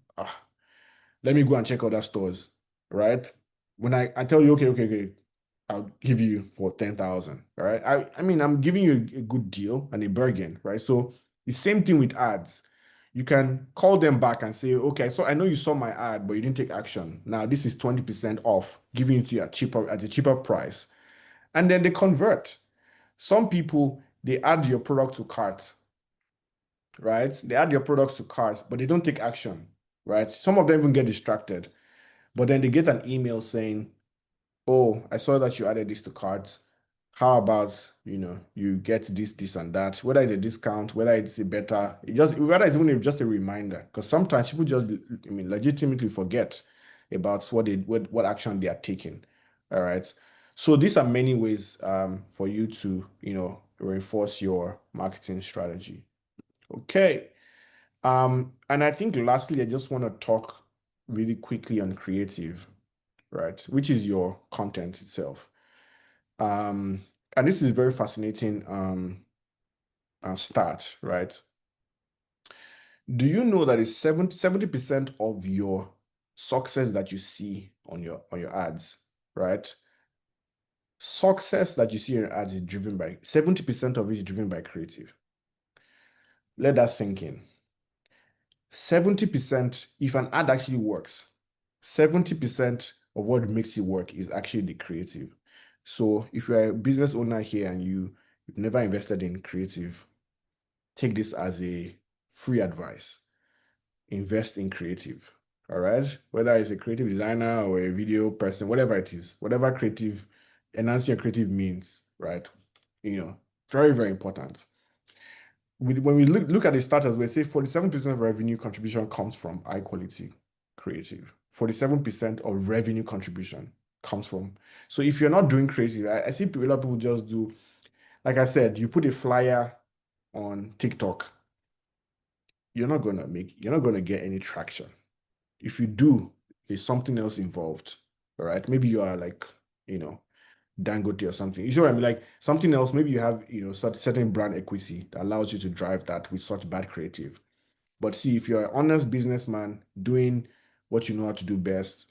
G: let me go and check other stores, right? When I tell you, okay, I'll give you for 10,000, right? I mean, I'm giving you a good deal and a bargain, right? So the same thing with ads. You can call them back and say, okay, so I know you saw my ad, but you didn't take action. Now this is 20% off, giving it to you at a cheaper price. And then they convert. Some people, they add your product to cart, right? They add your products to carts, but they don't take action, right? Some of them even get distracted. But then they get an email saying, oh, I saw that you added this to carts. How about, you get this and that, whether it's a discount, whether it's a better, whether it's even just a reminder, because sometimes people just, legitimately forget about what action they are taking. All right. So these are many ways for you to, reinforce your marketing strategy. Okay. And I think lastly, I just want to talk really quickly on creative, right? Which is your content itself. And this is a very fascinating stat, right? Do you know that it's 70% of your success that you see on your ads, right? Success that you see in your ads is driven by 70% of it is driven by creative. Let that sink in. 70%, if an ad actually works, 70% of what makes it work is actually the creative. So if you're a business owner here and you've never invested in creative, take this as a free advice. Invest in creative, All right. Whether it's a creative designer or a video person, whatever it is, whatever creative, enhancing your creative means, right? Very, very important. When we look at the starters, we say 47% of revenue contribution comes from high quality creative. 47% of revenue contribution comes from. So if you're not doing creative, I see a lot of people just do, like I said, you put a flyer on TikTok, you're not gonna get any traction. If you do, there's something else involved. All right. Maybe you are like, Dangote or something. You see what I mean? Like something else, maybe you have, certain brand equity that allows you to drive that with such bad creative. But see, if you're an honest businessman doing what you know how to do best,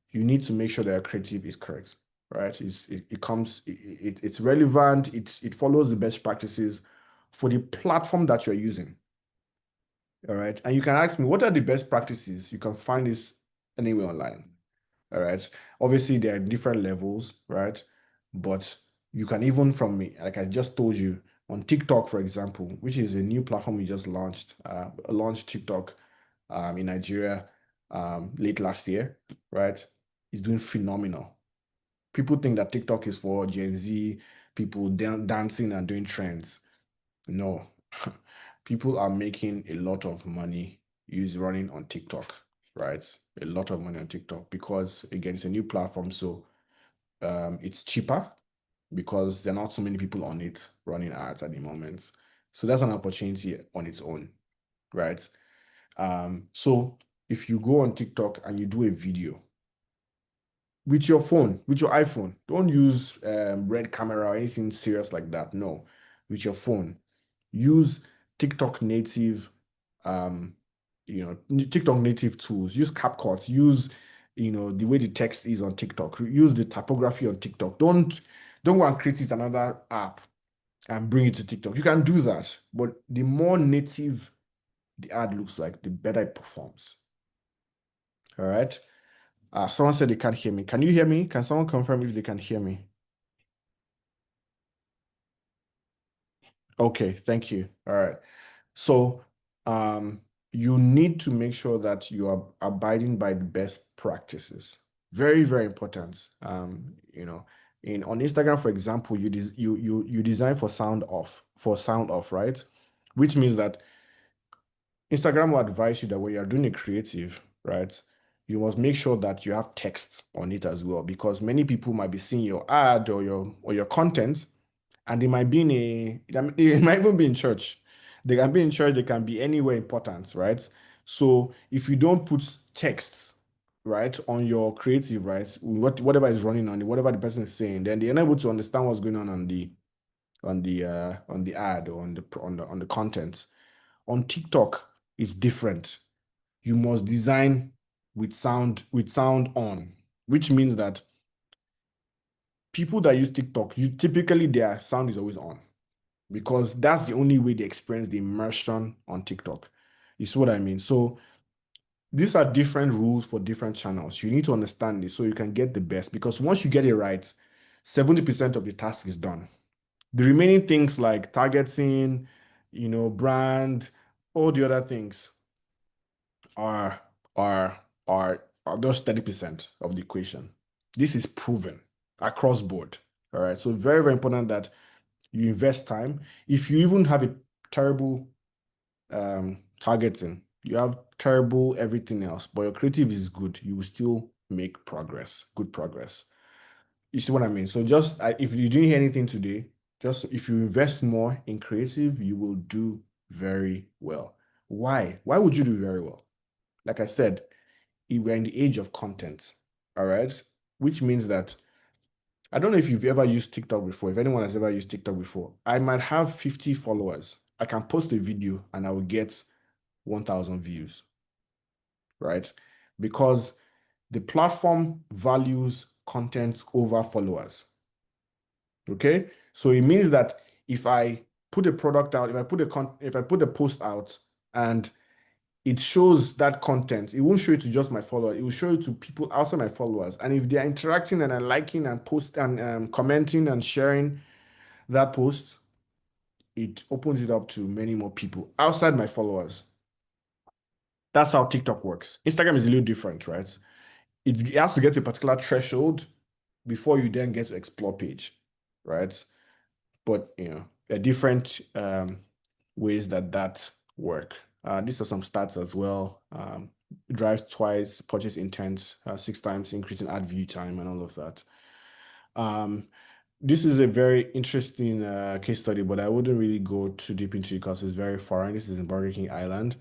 G: you need to make sure that your creative is correct, right? It's relevant, it follows the best practices for the platform that you're using. All right. And you can ask me, what are the best practices? You can find this anywhere online. All right. Obviously, there are different levels, right? But you can even from me, like I just told you, on TikTok, for example, which is a new platform we just launched TikTok in Nigeria late last year, right? It's doing phenomenal. People think that TikTok is for Gen Z, people dancing and doing trends. No, people are making a lot of money running on TikTok, right? A lot of money on TikTok because again, it's a new platform, so it's cheaper because there are not so many people on it running ads at the moment. So that's an opportunity on its own, right? So if you go on TikTok and you do a video with your phone, with your iPhone, don't use red camera or anything serious like that. No, with your phone, use TikTok native, TikTok native tools. Use CapCut. Use, the way the text is on TikTok. Use the typography on TikTok. Don't go and create it another app and bring it to TikTok. You can do that, but the more native the ad looks like, the better it performs. All right. Someone said they can't hear me. Can you hear me? Can someone confirm if they can hear me? Okay, thank you. All right. So, you need to make sure that you are abiding by the best practices. Very, very important. On Instagram, for example, you design for sound off, right? Which means that Instagram will advise you that when you're doing a creative, right, you must make sure that you have text on it as well, because many people might be seeing your ad or your content, and they might be it might even be in church. They can be in church, they can be anywhere important, right? So if you don't put text, right, on your creative, right, whatever is running on it, whatever the person is saying, then they're unable to understand what's going on the ad or on the content. On TikTok, it's different. You must design with sound on, which means that people that use TikTok, typically their sound is always on because that's the only way they experience the immersion on TikTok. You see what I mean? So these are different rules for different channels. You need to understand this so you can get the best, because once you get it right, 70% of the task is done. The remaining things like targeting, brand, all the other things are are are just 30% of the equation. This is proven across board. All right. So very, very important that you invest time. If you even have a terrible targeting, you have terrible everything else, but your creative is good, you will still make progress, good progress. You see what I mean? So just if you didn't hear anything today, just if you invest more in creative, you will do very well. Why? Why would you do very well? Like I said, we're in the age of content, all right? Which means that I don't know if you've ever used TikTok before. If anyone has ever used TikTok before, I might have 50 followers. I can post a video and I will get 1,000 views, right? Because the platform values content over followers. Okay? So it means that if I put a product out, if I put a post out and it shows that content, it won't show it to just my followers, it will show it to people outside my followers. And if they're interacting and are liking and post and commenting and sharing that post, it opens it up to many more people outside my followers. That's how TikTok works. Instagram is a little different, right? It has to get to a particular threshold before you then get to explore page, right? But there are different ways that work. These are some stats as well. Drives twice, purchase intent, 6 times increase in ad view time, and all of that. This is a very interesting case study, but I wouldn't really go too deep into it because it's very foreign. This is in Burger King Island,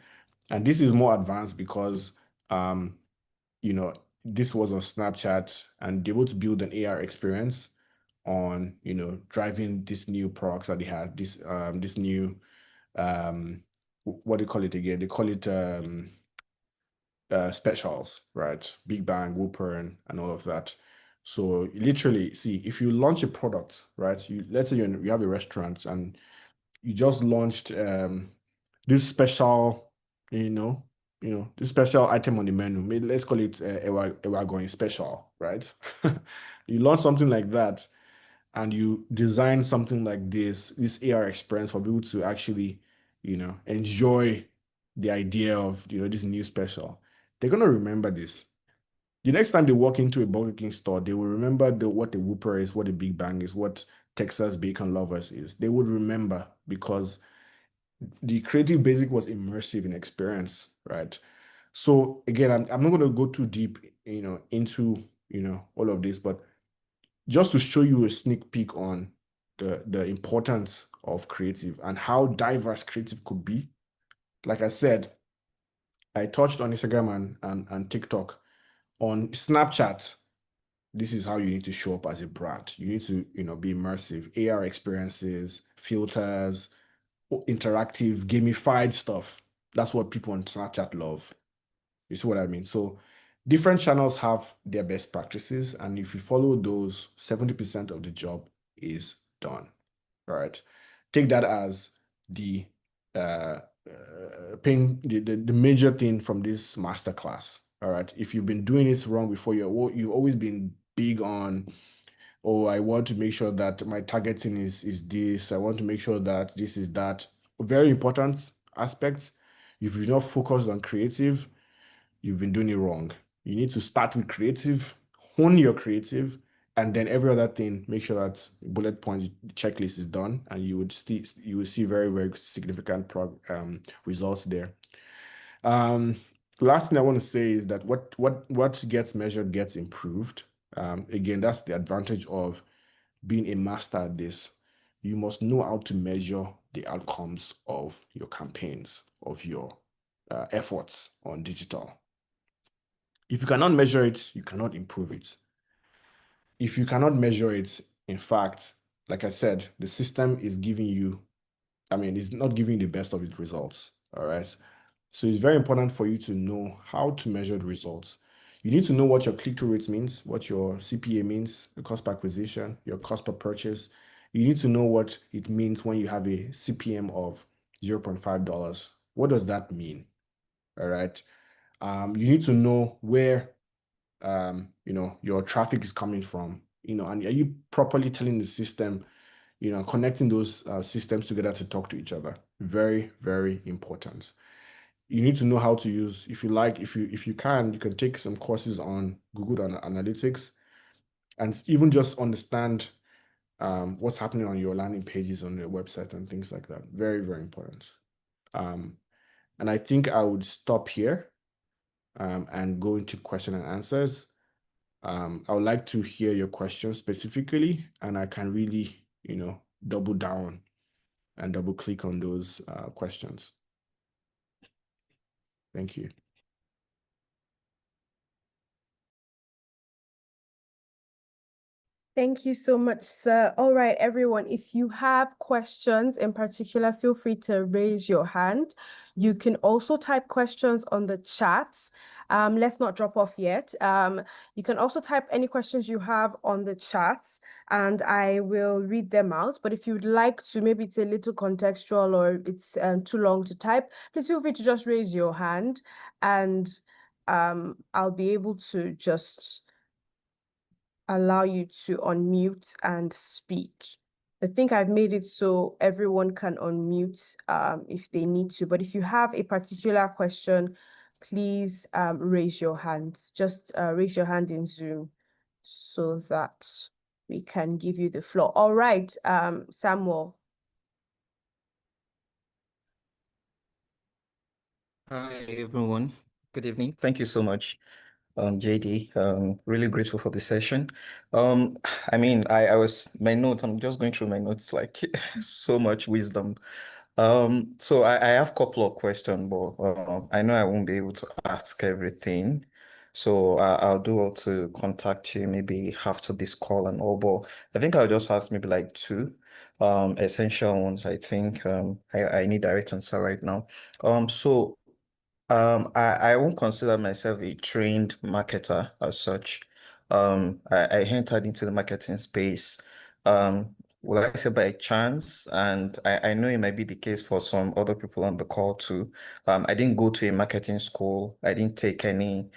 G: and this is more advanced because this was on Snapchat, and they were able to build an AR experience on driving these new products that they had. This new what do you call it again? They call it specials, right? Big Bang, Whopper, and all of that. So literally, see, if you launch a product, right? Let's say you have a restaurant and you just launched this special, this special item on the menu. Maybe let's call it Ewa going special, right? You launch something like that, and you design something like this AR experience for people to actually, enjoy the idea of this new special. They're gonna remember this. The next time they walk into a Burger King store, they will remember what the Whopper is, what the Big Bang is, what Texas Bacon Lovers is. They would remember because the creative basic was immersive in experience, right? So again, I'm not going to go too deep, into all of this, but just to show you a sneak peek on the importance of creative and how diverse creative could be. Like I said, I touched on Instagram and TikTok. On Snapchat, this is how you need to show up as a brand. You need to, be immersive, AR experiences, filters, interactive, gamified stuff. That's what people on Snapchat love. You see what I mean? So different channels have their best practices, and if you follow those, 70% of the job is done. All right. Take that as the the major thing from this masterclass. All right. If you've been doing it wrong before, you've always been big on, oh, I want to make sure that my targeting is this. I want to make sure that this is that. Very important aspects. If you're not focused on creative, you've been doing it wrong. You need to start with creative, hone your creative, and then every other thing, make sure that bullet point checklist is done, and you will see very, very significant results there. Last thing I want to say is that what gets measured gets improved. Again, that's the advantage of being a master at this. You must know how to measure the outcomes of your campaigns, of your efforts on digital. If you cannot measure it, you cannot improve it. If you cannot measure it, in fact, like I said, the system is giving you, it's not giving you the best of its results. All right. So it's very important for you to know how to measure the results. You need to know what your click-through rate means, what your CPA means, the cost per acquisition, your cost per purchase. You need to know what it means when you have a CPM of $0.5. What does that mean? All right. You need to know where your traffic is coming from, and are you properly telling the system, connecting those systems together to talk to each other? Very, very important. You need to know how to use, if you can, you can take some courses on Google Analytics and even just understand what's happening on your landing pages on your website and things like that. Very, very important. And I think I would stop here and go into question and answers. I would like to hear your questions specifically, and I can really, double down and double click on those questions. Thank you.
A: Thank you so much, sir. All right, everyone, if you have questions in particular, feel free to raise your hand. You can also type questions on the chat. Let's not drop off yet. You can also type any questions you have on the chat, and I will read them out. But if you'd like to, maybe it's a little contextual or it's too long to type, please feel free to just raise your hand, and I'll be able to just allow you to unmute and speak. I think I've made it so everyone can unmute if they need to, but if you have a particular question, please raise your hands. Just raise your hand in Zoom so that we can give you the floor. All right, Samuel.
J: Hi, everyone. Good evening. Thank you so much, JD. Really grateful for the session. I mean, I was my notes. I'm just going through my notes, like so much wisdom. So I have a couple of questions, but I know I won't be able to ask everything. So I'll do all to contact you maybe after this call and all. But I think I'll just ask maybe like two essential ones. I think I need direct answer right now. So. I won't consider myself a trained marketer as such. I entered into the marketing space, well, I say by chance, and I know it might be the case for some other people on the call too. I didn't go to a marketing school. I didn't take any,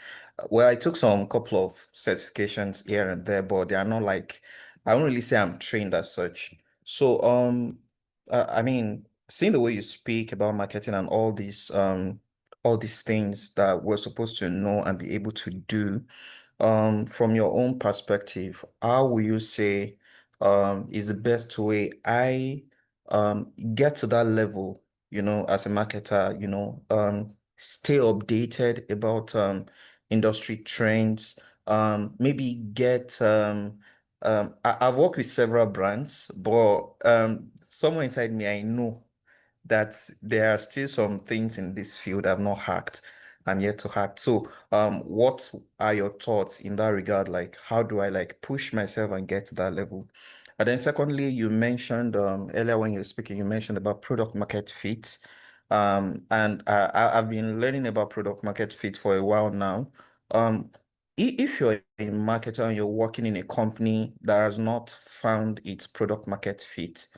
J: well, I took some couple of certifications here and there, but they are not like, I won't really say I'm trained as such. So, I mean, seeing the way you speak about marketing and all these things that we're supposed to know and be able to do. From your own perspective, how will you say is the best way I get to that level, as a marketer, stay updated about industry trends, maybe get I've worked with several brands, but somewhere inside me, I know that there are still some things in this field I've not hacked. I'm yet to hack. So, what are your thoughts in that regard? Like, how do I like push myself and get to that level? And then secondly, you mentioned earlier when you were speaking, you mentioned about product market fit. And I've been learning about product market fit for a while now. Um, if you're a marketer and you're working in a company that has not found its product market fit,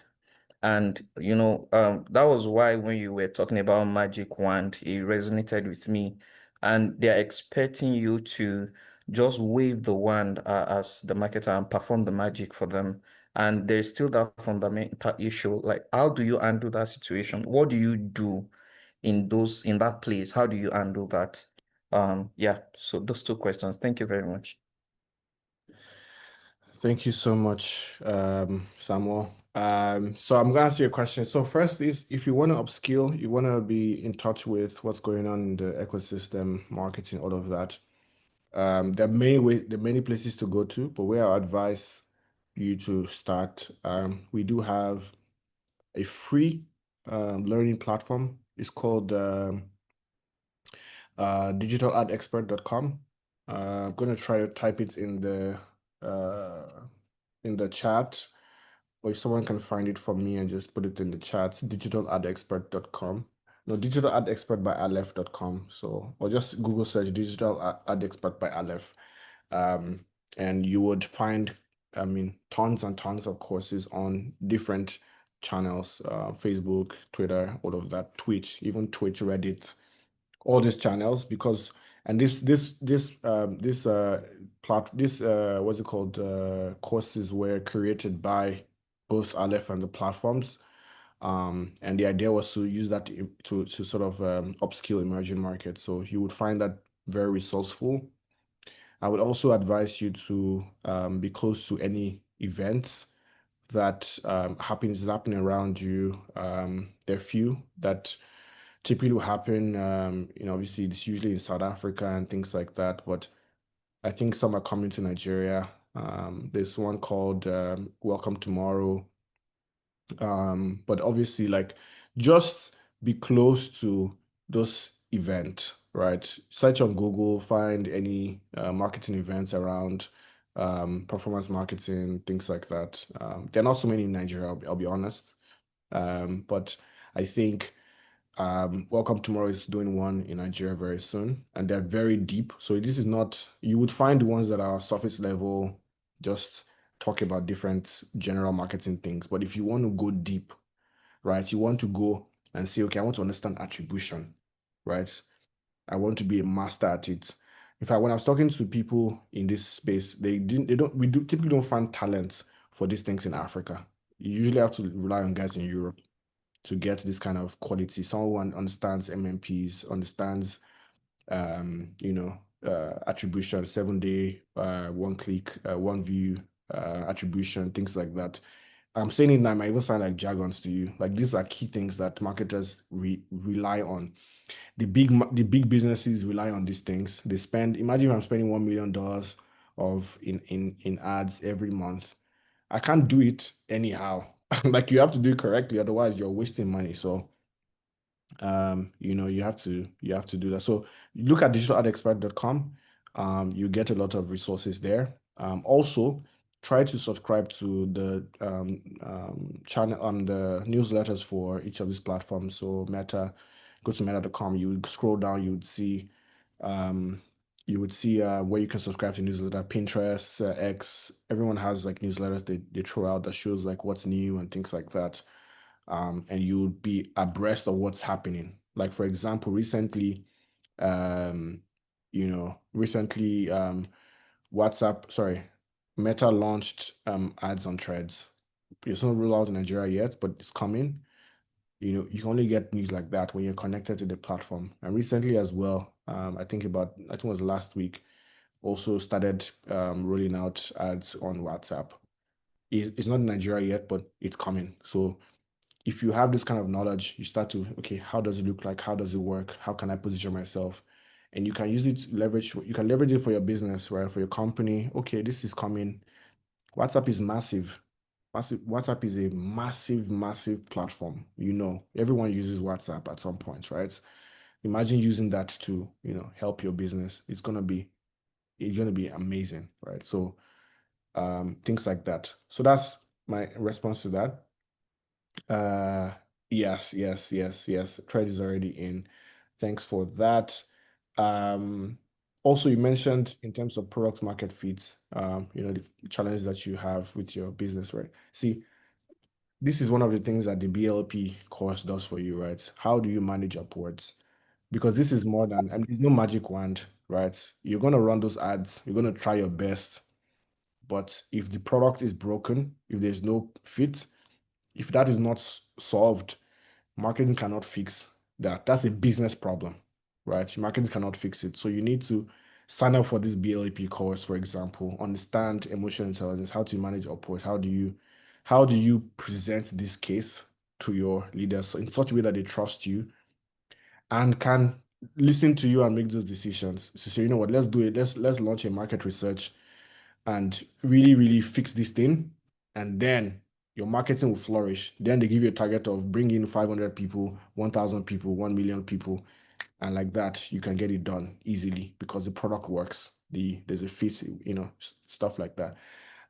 J: and that was why when you were talking about Magic Wand, it resonated with me. And they're expecting you to just wave the wand as the marketer and perform the magic for them. And there's still that fundamental issue. Like, how do you handle that situation? What do you do in that place? How do you handle that? Yeah, so those two questions. Thank you very much.
G: Thank you so much, Samuel. So I'm gonna answer your question. So first is if you want to upskill, you want to be in touch with what's going on in the ecosystem, marketing, all of that. There are many ways, there are many places to go to, but where I advise you to start, we do have a free learning platform. It's called digitaladexpert.com. I'm gonna try to type it in the chat, or if someone can find it for me and just put it in the chat, digitaladexpert.com. No, digitaladexpert by aleph.com. So, or just Google search digital ad expert by Aleph. And you would find, I mean, tons and tons of courses on different channels, Facebook, Twitter, all of that, Twitch, even Twitch, Reddit, all these channels, because and what's it called, courses were created by both Aleph and the platforms, and the idea was to use that to sort of upskill emerging markets. So you would find that very resourceful. I would also advise you to be close to any events that happening around you. There are few that typically will happen. Obviously it's usually in South Africa and things like that, but I think some are coming to Nigeria. There's one called Welcome Tomorrow. But obviously, like, just be close to those events, right? Search on Google, find any marketing events around performance marketing, things like that. There are not so many in Nigeria, I'll be honest. But I think Welcome Tomorrow is doing one in Nigeria very soon, and they're very deep. So this is not, you would find the ones that are surface level, just talk about different general marketing things. But if you want to go deep, right, you want to go and say, okay, I want to understand attribution, right? I want to be a master at it. In fact, when I was talking to people in this space, we typically don't find talent for these things in Africa. You usually have to rely on guys in Europe to get this kind of quality. Someone who understands MMPs, understands attribution, 7-day, one click, one view, attribution, things like that. I'm saying it now, I might even sound like jargons to you. Like these are key things that marketers rely on. The big businesses rely on these things. They spend, imagine if I'm spending $1 million in ads every month. I can't do it anyhow. Like you have to do it correctly, otherwise you're wasting money. So you have to do that. So look at digitaladexpert.com. You get a lot of resources there. Also try to subscribe to the channel the newsletters for each of these platforms. So Meta, go to meta.com, you would scroll down, you would see where you can subscribe to newsletter. Pinterest, X, everyone has like newsletters they throw out that shows like what's new and things like that. And you'll be abreast of what's happening. Like for example, recently, Meta launched ads on Threads. It's not rolled out in Nigeria yet, but it's coming. You can only get news like that when you're connected to the platform. And recently as well, I think it was last week, also started rolling out ads on WhatsApp. It's not in Nigeria yet, but it's coming. So if you have this kind of knowledge, you start to, okay, how does it look like? How does it work? How can I position myself? And you can use it to leverage it for your business, right? For your company. Okay, this is coming. WhatsApp is massive. WhatsApp is a massive, massive platform. Everyone uses WhatsApp at some point, right? Imagine using that to, help your business. It's gonna be amazing, right? So things like that. So that's my response to that. Yes. Thread is already in. Thanks for that. Also, you mentioned in terms of product market fit, the challenges that you have with your business, right? See, this is one of the things that the BLP course does for you, right? How do you manage upwards? Because this is more than, there's no magic wand, right? You're going to run those ads, you're going to try your best. But if the product is broken, if there's no fit, if that is not solved, marketing cannot fix that. That's a business problem, right? Marketing cannot fix it. So you need to sign up for this BLP course, for example, understand emotional intelligence, how to manage upwards, how do you present this case to your leaders in such a way that they trust you and can listen to you and make those decisions. So say, you know what, let's do it. Let's launch a market research and really, really fix this thing. And then your marketing will flourish. Then they give you a target of bring in 500 people, 1,000 people, 1 million people. And like that, you can get it done easily because the product works. There's a fit, stuff like that.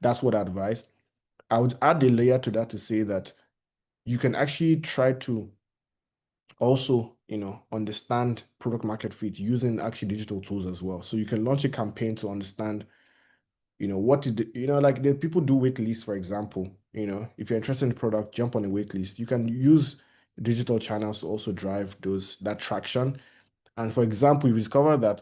G: That's what I advise. I would add a layer to that to say that you can actually try to also, understand product market fit using actually digital tools as well. So you can launch a campaign to understand what is like the people do wait lists, for example. If you're interested in the product, jump on a wait list. You can use digital channels to also drive that traction. And for example, you discover that.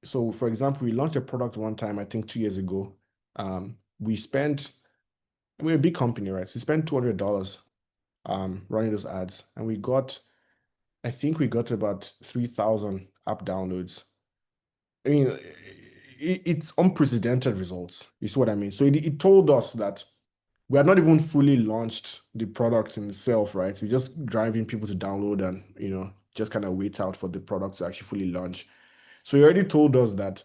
G: So for example, we launched a product one time, I think 2 years ago. We're a big company, right? So we spent $200 running those ads, and I think we got about 3,000 app downloads. I mean, it's unprecedented results. You see what I mean? So it told us that we had not even fully launched the product in itself, right? We're just driving people to download and, just kind of wait out for the product to actually fully launch. So he already told us that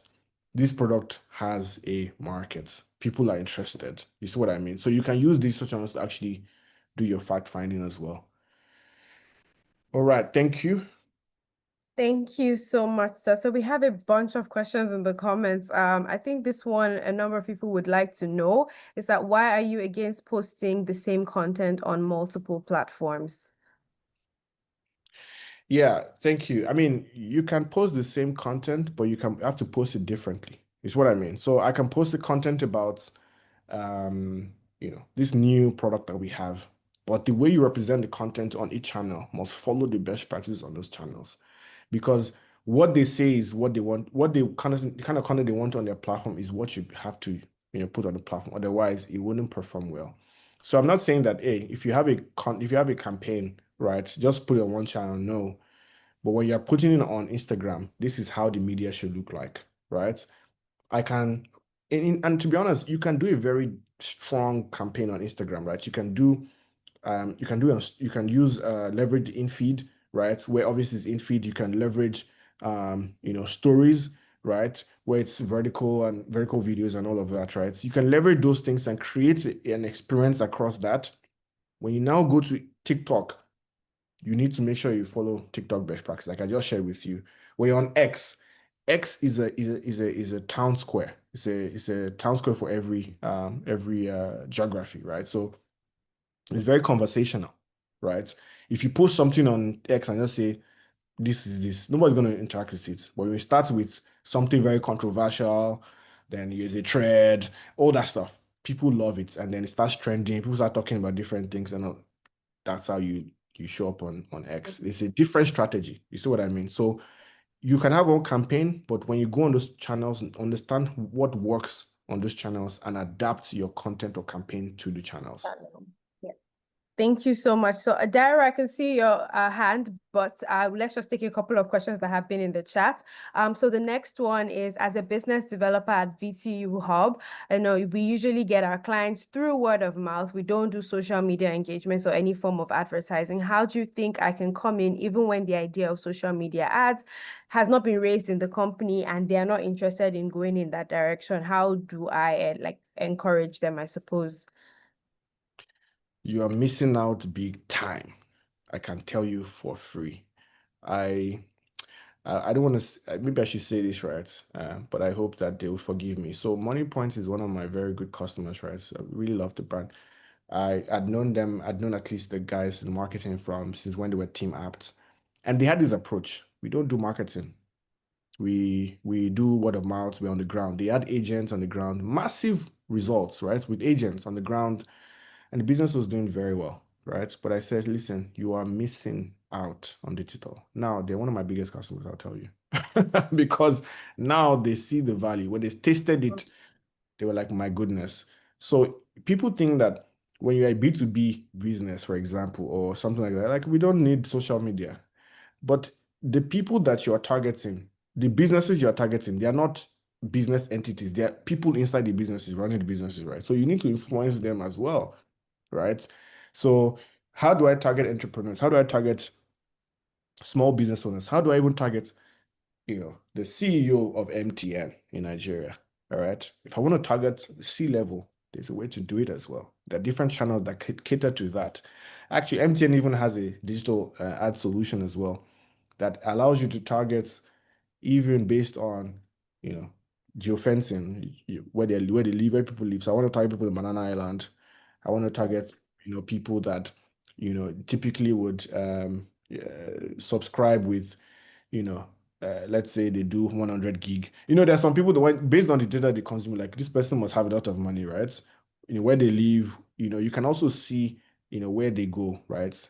G: this product has a market. People are interested. You see what I mean? So you can use these channels to actually do your fact finding as well. All right. Thank you.
A: Thank you so much, sir. So we have a bunch of questions in the comments. I think this one, a number of people would like to know is that why are you against posting the same content on multiple platforms?
G: Yeah, thank you. I mean, you can post the same content, but you have to post it differently. Is what I mean. So I can post the content about, this new product that we have, but the way you represent the content on each channel must follow the best practices on those channels, because what they say is what they want, the kind of content they want on their platform is what you have to, put on the platform. Otherwise, it wouldn't perform well. So I'm not saying that, hey, if you have a campaign, right, just put it on one channel. No, But when you're putting it on Instagram, this is how the media should look like, right? I can, and to be honest, you can do a very strong campaign on Instagram, right? You can use leverage the in feed, right? Where obviously it's in feed, you can leverage stories, right? Where it's vertical videos and all of that, right? So you can leverage those things and create an experience across that. When you now go to TikTok, you need to make sure you follow TikTok best practice, like I just shared with you. When you're on X, X is a town square. It's a town square for every geography, right? So it's very conversational, right? If you post something on X and just say this is this, nobody's going to interact with it. But when you start with something very controversial, then you use a thread, all that stuff, people love it, and then it starts trending. People start talking about different things, and that's how you show up on X. It's a different strategy. You see what I mean? So you can have one campaign, but when you go on those channels, understand what works on those channels and adapt your content or campaign to the channels.
A: Thank you so much. So, Adara, I can see your hand, but let's just take a couple of questions that have been in the chat. So the next one is, as a business developer at VTU Hub, I know we usually get our clients through word of mouth. We don't do social media engagements or any form of advertising. How do you think I can come in, even when the idea of social media ads has not been raised in the company and they are not interested in going in that direction? How do I encourage them, I suppose?
G: You are missing out big time. I can tell you for free. I don't want to, maybe I should say this right, but I hope that they will forgive me. So Money Points is one of my very good customers, right? So I really love the brand. I'd known at least the guys in marketing from since when they were team apps. And they had this approach. We don't do marketing. We do word of mouth, we're on the ground. They had agents on the ground, massive results, right? With agents on the ground, and the business was doing very well, right? But I said, listen, you are missing out on digital. Now they're one of my biggest customers, I'll tell you. Because now they see the value. When they tasted it, they were like, my goodness. So people think that when you're a B2B business, for example, or something like that, like we don't need social media. But the people that you are targeting, the businesses you are targeting, they are not business entities. They are people inside the businesses running the businesses, right? So you need to influence them as well, right? So how do I target entrepreneurs? How do I target small business owners? How do I even target, the CEO of MTN in Nigeria? All right. If I want to target C-level, there's a way to do it as well. There are different channels that cater to that. Actually, MTN even has a digital ad solution as well that allows you to target even based on, geofencing, where they live, where people live. So I want to target people in Banana Island. I want to target, people that, typically would subscribe with, let's say they do 100 gig. There's some people that based on the data they consume, like this person must have a lot of money, right? Where they live, you can also see, where they go, right?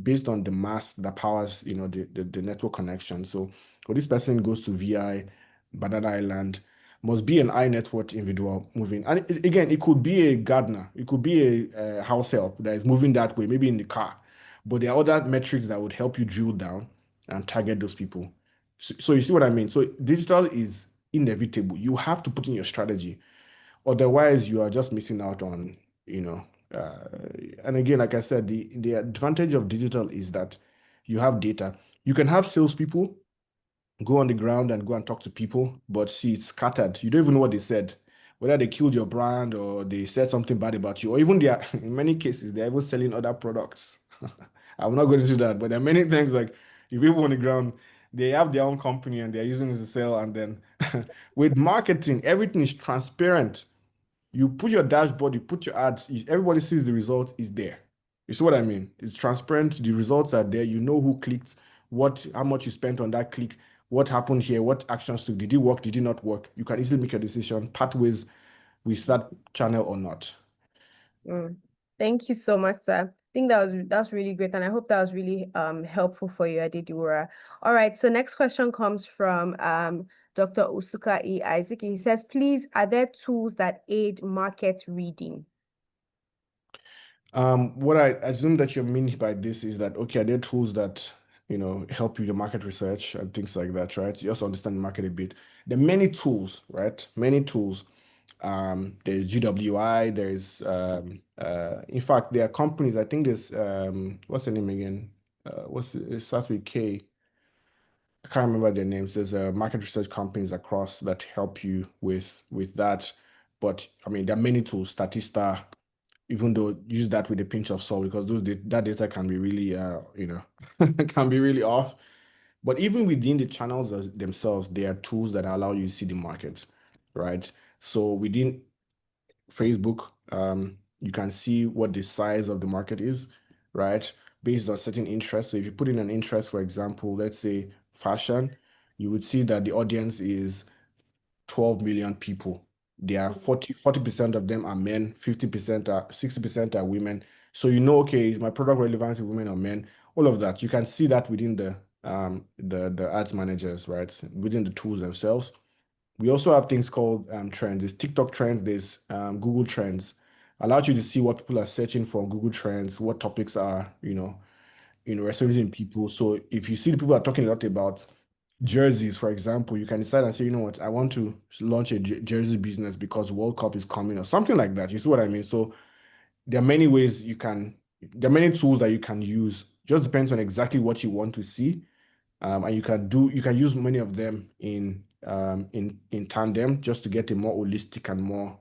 G: Based on the mass that powers, the network connection. So when this person goes to VI, Banana Island, must be an high net worth individual moving. And again, it could be a gardener, it could be a house help that is moving that way, maybe in the car. But there are other metrics that would help you drill down and target those people. So you see what I mean? So digital is inevitable. You have to put in your strategy. Otherwise, you are just missing out on, and again, like I said, the advantage of digital is that you have data. You can have salespeople go on the ground and go and talk to people, but see, it's scattered. You don't even know what they said, whether they killed your brand or they said something bad about you, or even they are, in many cases, they're even selling other products. I'm not going to do that, but there are many things like if people on the ground, they have their own company and they're using it to sell. And then with marketing, everything is transparent. You put your dashboard, you put your ads, everybody sees the result is there. You see what I mean? It's transparent. The results are there. You know who clicked, how much you spent on that click, what happened here, what actions took, did it work, did it not work? You can easily make a decision, pathways with that channel or not.
A: Thank you so much, sir. I think that's really great, and I hope that was really helpful for you, Adediwura. All right, so next question comes from Dr. Usuka E. Isaac. He says, please, are there tools that aid market reading?
G: What I assume that you mean by this is that, okay, are there tools that help you with your market research and things like that, right? You also understand the market a bit. There are many tools, right? Many tools. There's GWI, there's in fact there are companies, I think there's what's the name again? It starts with K. I can't remember their names. There's market research companies across that help you with that. But I mean, there are many tools, Statista, even though use that with a pinch of salt because that data can be really can be really off. But even within the channels themselves, there are tools that allow you to see the market, right? So within Facebook, you can see what the size of the market is, right? Based on certain interests. So if you put in an interest, for example, let's say fashion, you would see that the audience is 12 million people. There are 40% of them are men, 50% are 60% are women. So okay, is my product relevant to women or men? All of that. You can see that within the ads managers, right? Within the tools themselves. We also have things called trends. There's TikTok trends, there's Google Trends. Allows you to see what people are searching for on Google Trends, what topics are, resonating people. So if you see the people are talking a lot about jerseys, for example, you can decide and say, you know what, I want to launch a jersey business because World Cup is coming or something like that. You see what I mean? So there are many ways there are many tools that you can use. Just depends on exactly what you want to see. And you can use many of them in tandem just to get a more holistic and more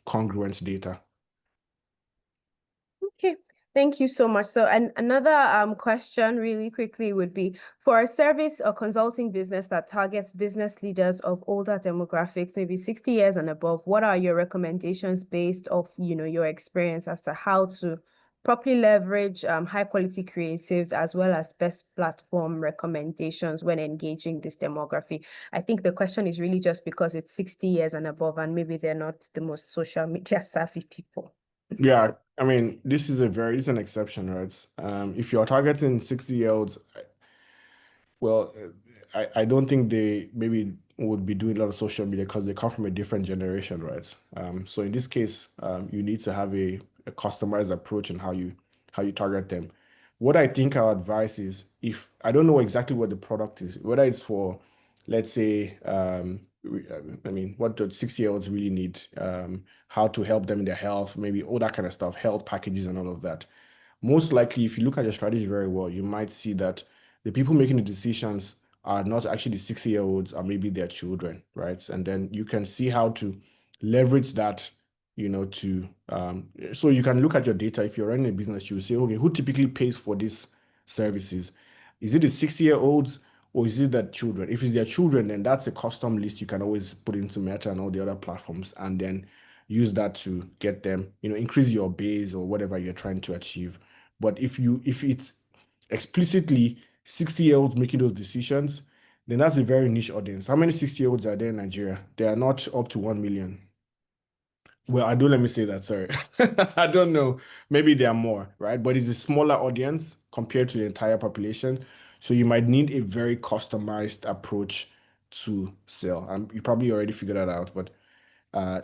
G: congruent data.
A: Okay, thank you so much. So another question really quickly would be, for a service or consulting business that targets business leaders of older demographics, maybe 60 years and above, what are your recommendations based off, your experience as to how to properly leverage high quality creatives as well as best platform recommendations when engaging this demography? I think the question is really just because it's 60 years and above and maybe they're not the most social media savvy people.
G: Yeah, I mean, this is an exception, right? If you're targeting 60-year-olds, well, I don't think they maybe would be doing a lot of social media because they come from a different generation, right? So in this case, you need to have a customized approach on how you target them. What I think our advice is, if I don't know exactly what the product is, whether it's for, let's say, I mean, what do 60-year-olds really need, how to help them in their health, maybe all that kind of stuff, health packages and all of that. Most likely, if you look at your strategy very well, you might see that the people making the decisions are not actually the 60-year-olds, or maybe their children, right? And then you can see how to leverage that, so you can look at your data. If you're running a business, you say, okay, who typically pays for these services? Is it the 60-year-olds or is it their children? If it's their children, then that's a custom list you can always put into Meta and all the other platforms, and then use that to get them, increase your base or whatever you're trying to achieve. But if it's explicitly 60-year-olds making those decisions, then that's a very niche audience. How many 60-year-olds are there in Nigeria? They are not up to 1 million. Well, let me say that, sorry. I don't know. Maybe there are more, right? But it's a smaller audience compared to the entire population. So you might need a very customized approach to sell. And you probably already figured that out, but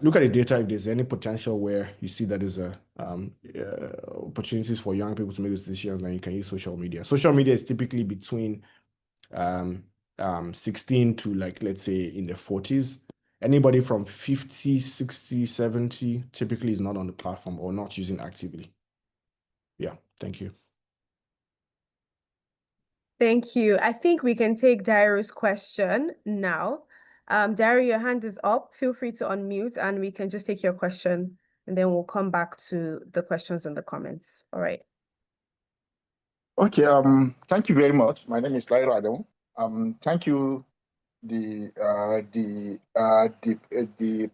G: look at the data if there's any potential where you see that there's opportunities for young people to make decisions, and you can use social media. Social media is typically between 16 to, like, let's say in the 40s. Anybody from 50, 60, 70 typically is not on the platform or not using actively. Yeah, thank you.
A: Thank you. I think we can take Dairo's question now. Dairo, your hand is up. Feel free to unmute and we can just take your question and then we'll come back to the questions in the comments. All right.
K: Okay, thank you very much. My name is Dairo Adam. Thank you, the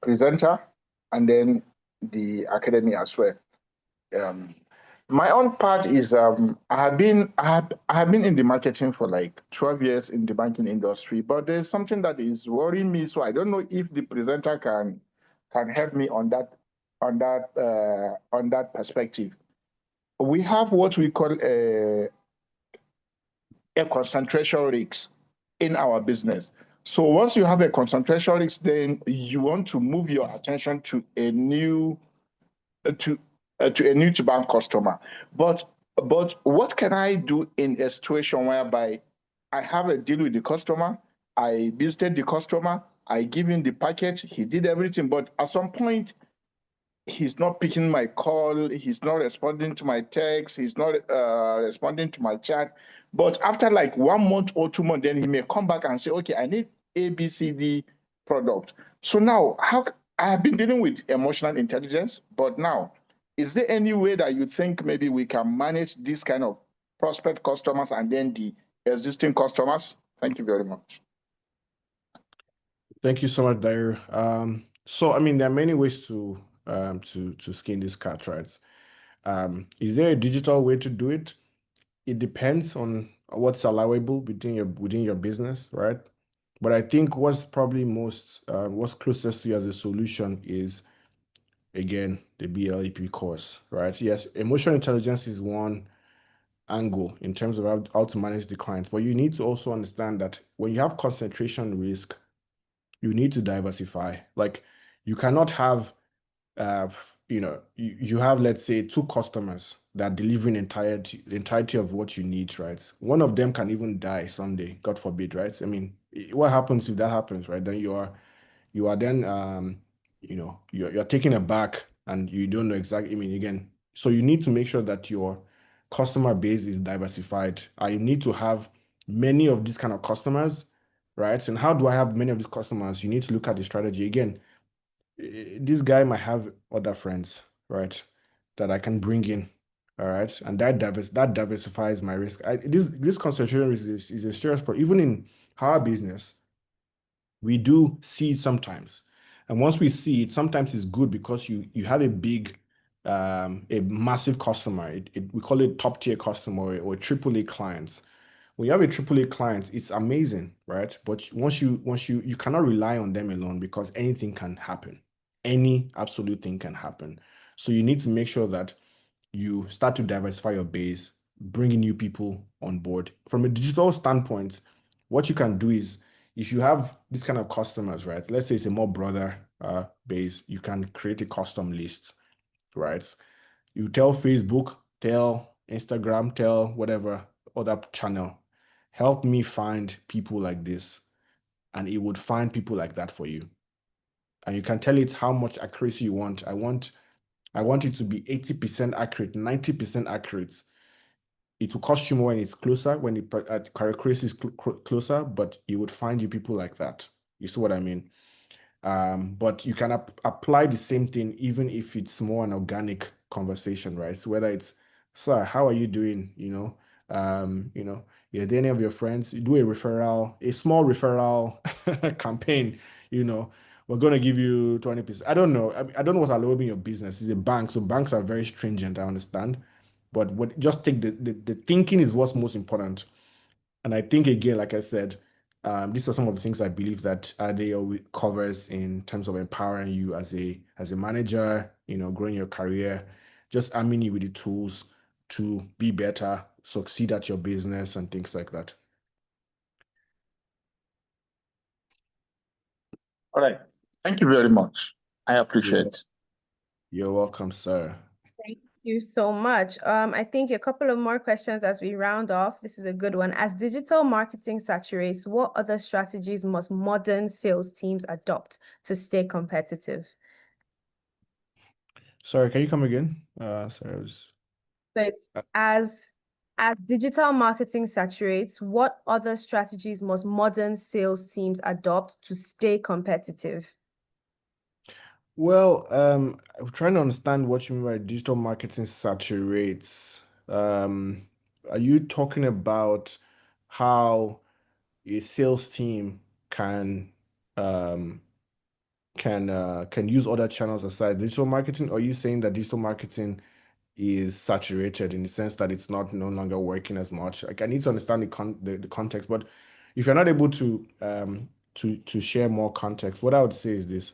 K: presenter, and then the academy as well. My own part is I have been in the marketing for like 12 years in the banking industry, but there's something that is worrying me. So I don't know if the presenter can help me on that perspective. We have what we call a concentration risks in our business. So once you have a concentration risk, then you want to move your attention to a new to bank customer. But But what can I do in a situation whereby I have a deal with the customer, I visited the customer, I give him the package, he did everything, but at some point, he's not picking my call, he's not responding to my text, he's not responding to my chat. But after like 1 month or 2 months, then he may come back and say, okay, I need ABCD product. So now, I have been dealing with emotional intelligence, but now, is there any way that you think maybe we can manage this kind of prospect customers and then the existing customers? Thank you very much.
G: Thank you so much, Dair. So I mean, there are many ways to skin this cat, right? Is there a digital way to do it? It depends on what's allowable within your business, right? But I think what's probably what's closest to you as a solution is, again, the BLEP course, right? Yes, emotional intelligence is one angle in terms of how to manage the clients, but you need to also understand that when you have concentration risk, you need to diversify. Like, you cannot have you have, let's say, 2 customers that are delivering the entirety of what you need, right? One of them can even die someday, God forbid, right? I mean, what happens if that happens, right? Then you are then you're taken aback and you don't know exactly. I mean, again, so you need to make sure that your customer base is diversified. I need to have many of these kind of customers, right? And how do I have many of these customers? You need to look at the strategy again. This guy might have other friends, right, that I can bring in, all right, and that diversifies my risk. This concentration risk is a serious problem. Even in our business, we do see it sometimes, and once we see it, sometimes it's good because you have a massive customer. We call it top tier customer or AAA clients. When you have a AAA client, it's amazing, right? But once you cannot rely on them alone because anything can happen. Any absolute thing can happen. So you need to make sure that you start to diversify your base, bringing new people on board. From a digital standpoint, what you can do is, if you have this kind of customers, right? Let's say it's a more broader base, you can create a custom list, right? You tell Facebook, tell Instagram, tell whatever other channel, help me find people like this, and it would find people like that for you. And you can tell it how much accuracy you want. I want it to be 80% accurate, 90% accurate. It will cost you more when it's closer, when the accuracy is closer, but it would find you people like that. You see what I mean? But you can apply the same thing even if it's more an organic conversation, right? So whether it's, sir, how are you doing? Yeah, any of your friends, you do a small referral campaign, we're going to give you 20%. I don't know. I don't know what's allowed in your business. It's a bank, so banks are very stringent, I understand. But just take the thinking is what's most important. And I think, again, like I said, these are some of the things I believe that ADEO covers in terms of empowering you as a manager, growing your career, just arming you with the tools to be better, succeed at your business, and things like that.
K: All right. Thank you very much. I appreciate it.
G: You're welcome, sir.
A: Thank you so much. I think a couple of more questions as we round off. This is a good one. As digital marketing saturates, what other strategies must modern sales teams adopt to stay competitive?
G: Sorry, can you come again? Sorry,
A: So it's as digital marketing saturates, what other strategies must modern sales teams adopt to stay competitive?
G: Well, I'm trying to understand what you mean by digital marketing saturates. Are you talking about how a sales team can use other channels aside digital marketing? Or are you saying that digital marketing is saturated in the sense that it's no longer working as much? Like, I need to understand the context, but if you're not able to share more context, what I would say is this.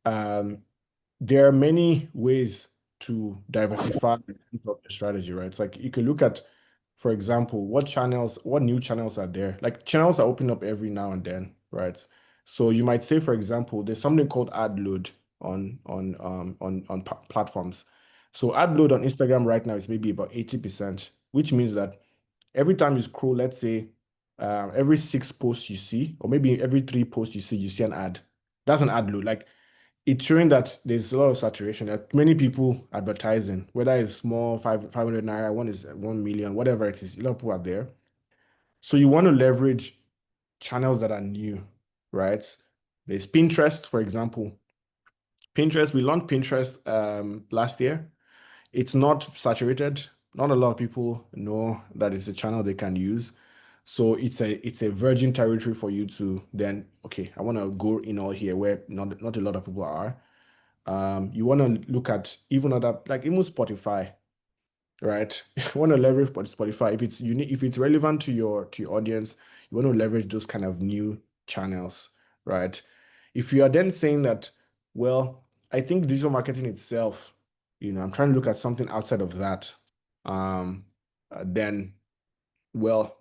G: There are many ways to diversify the strategy, right? It's like you can look at, for example, what new channels are there? Like, channels are opening up every now and then, right? So you might say, for example, there's something called ad load on platforms. So ad load on Instagram right now is maybe about 80%, which means that every time you scroll, let's say every 6 posts you see, or maybe every 3 posts you see an ad. That's an ad load. Like, it's showing that there's a lot of saturation. There are many people advertising, whether it's small, 500 naira, one is 1 million, whatever it is. A lot of people are there. So you want to leverage channels that are new, right? There's Pinterest, for example. Pinterest, we launched Pinterest last year. It's not saturated. Not a lot of people know that it's a channel they can use. So it's a virgin territory for you to then, okay, I want to go in all here where not a lot of people are. You want to look at even other, like even Spotify, right? You want to leverage Spotify. If it's unique, if it's relevant to your audience, you want to leverage those kind of new channels, right? If you are then saying that, well, I think digital marketing itself, I'm trying to look at something outside of that, then, well,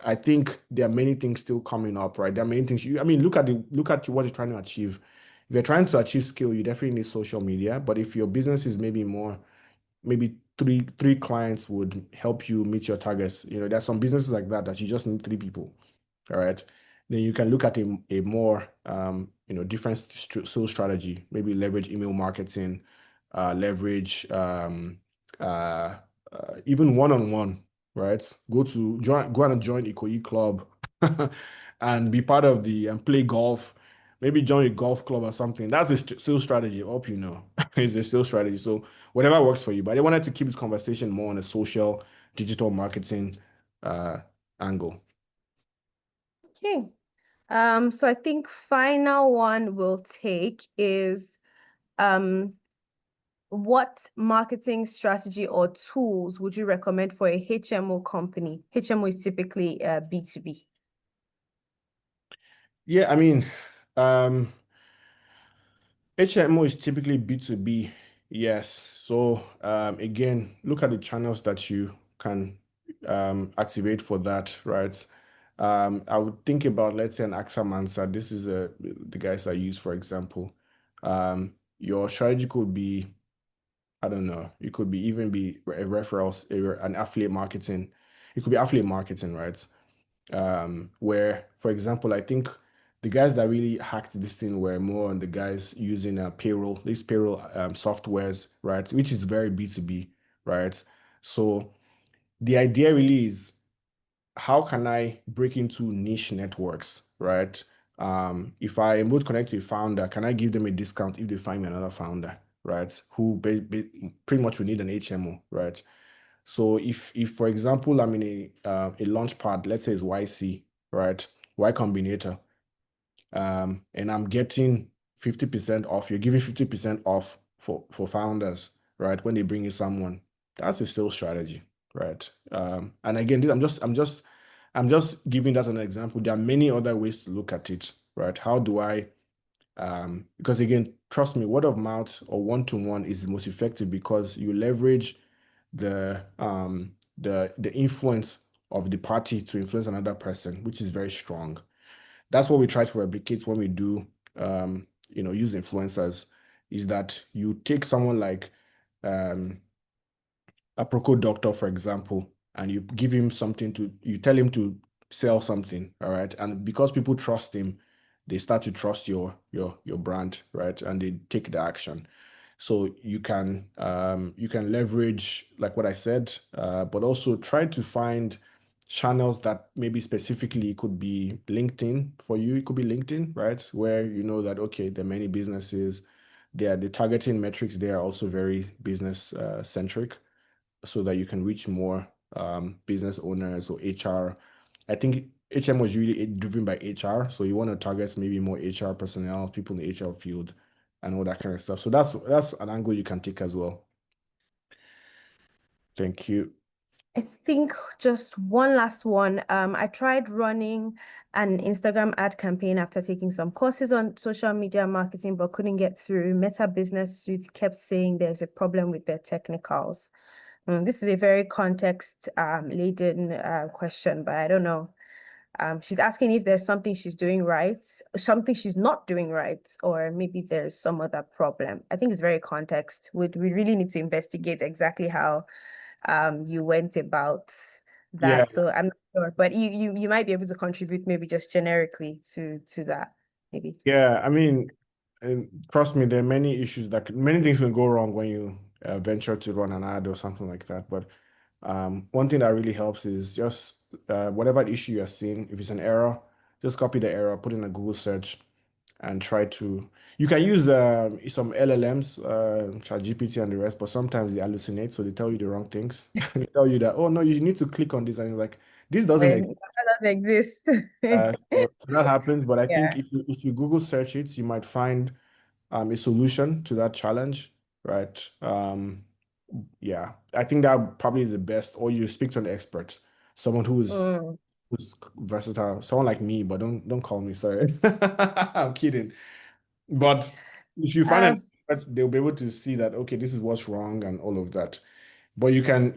G: I think there are many things still coming up, right? There are many things look at what you're trying to achieve. If you're trying to achieve scale, you definitely need social media. But if your business is maybe three clients would help you meet your targets. There's some businesses like that you just need 3 people. All right. Then you can look at a more different sales strategy. Maybe leverage email marketing, leverage even one-on-one, right? Go and join Ikoyi Club and be part of and play golf. Maybe join a golf club or something. That's a sales strategy. I hope you know. It's a sales strategy. So whatever works for you. But I wanted to keep this conversation more on a social digital marketing angle.
A: Okay. So I think final one we'll take is what marketing strategy or tools would you recommend for a HMO company? HMO is typically B2B.
G: Yeah, HMO is typically B2B. Yes. So again, look at the channels that you can activate for that, right? I would think about, let's say, an AXA Mansa. This is the guys I use, for example. Your strategy could be, I don't know, it could be even be a referrals, an affiliate marketing. It could be affiliate marketing, right? Where, for example, I think the guys that really hacked this thing were more on the guys using these payroll softwares, right? Which is very B2B, right? So the idea really is, how can I break into niche networks, right? If I am able to connect to a founder, can I give them a discount if they find me another founder, right? Who pretty much will need an HMO, right? So if for example, I'm in a launch pad, let's say it's YC, right? Y Combinator, and I'm getting 50% off. You're giving 50% off for founders, right? When they bring you someone, that's a sales strategy, right? And again, I'm just giving that as an example. There are many other ways to look at it, right? How do I because again, trust me, word of mouth or one-to-one is the most effective, because you leverage the influence of the party to influence another person, which is very strong. That's what we try to replicate when we do use influencers, is that you take someone like a Proco doctor, for example, and you give him you tell him to sell something, all right? And because people trust him, they start to trust your brand, right? And they take the action. So you can leverage, like what I said, but also try to find channels that maybe specifically could be LinkedIn for you. It could be LinkedIn, right? Where you know that, okay, there are many businesses. The targeting metrics there are also very business centric, so that you can reach more business owners or HR. I think HM was really driven by HR. So you want to target maybe more HR personnel, people in the HR field, and all that kind of stuff. So that's an angle you can take as well. Thank you.
A: I think just one last one. I tried running an Instagram ad campaign after taking some courses on social media marketing, but couldn't get through. Meta Business Suite kept saying there's a problem with their technicals. This is a very context laden question, but I don't know. She's asking if there's something she's doing right, something she's not doing right, or maybe there's some other problem. I think it's very context. We really need to investigate exactly how you went about
G: Yeah,
A: that. So I'm not sure, but you might be able to contribute maybe just generically to that, maybe.
G: yeah. I mean, and trust me, there are many issues many things can go wrong when you venture to run an ad or something like that. But one thing that really helps is just whatever issue you're seeing, if it's an error, just copy the error, put in a Google search, and try to. You can use some LLMs, ChatGPT and the rest, but sometimes they hallucinate, so they tell you the wrong things. They tell you that, oh no, you need to click on this, and it's like this doesn't exist.
A: That doesn't exist.
G: So that happens, but I think
A: Yeah.
G: if you Google search it, you might find a solution to that challenge, right? Yeah, I think that probably is the best. Or you speak to an expert, someone who's versatile, someone like me, but don't call me, sorry. I'm kidding. But if you find an expert, they'll be able to see that, okay, this is what's wrong and all of that. But you can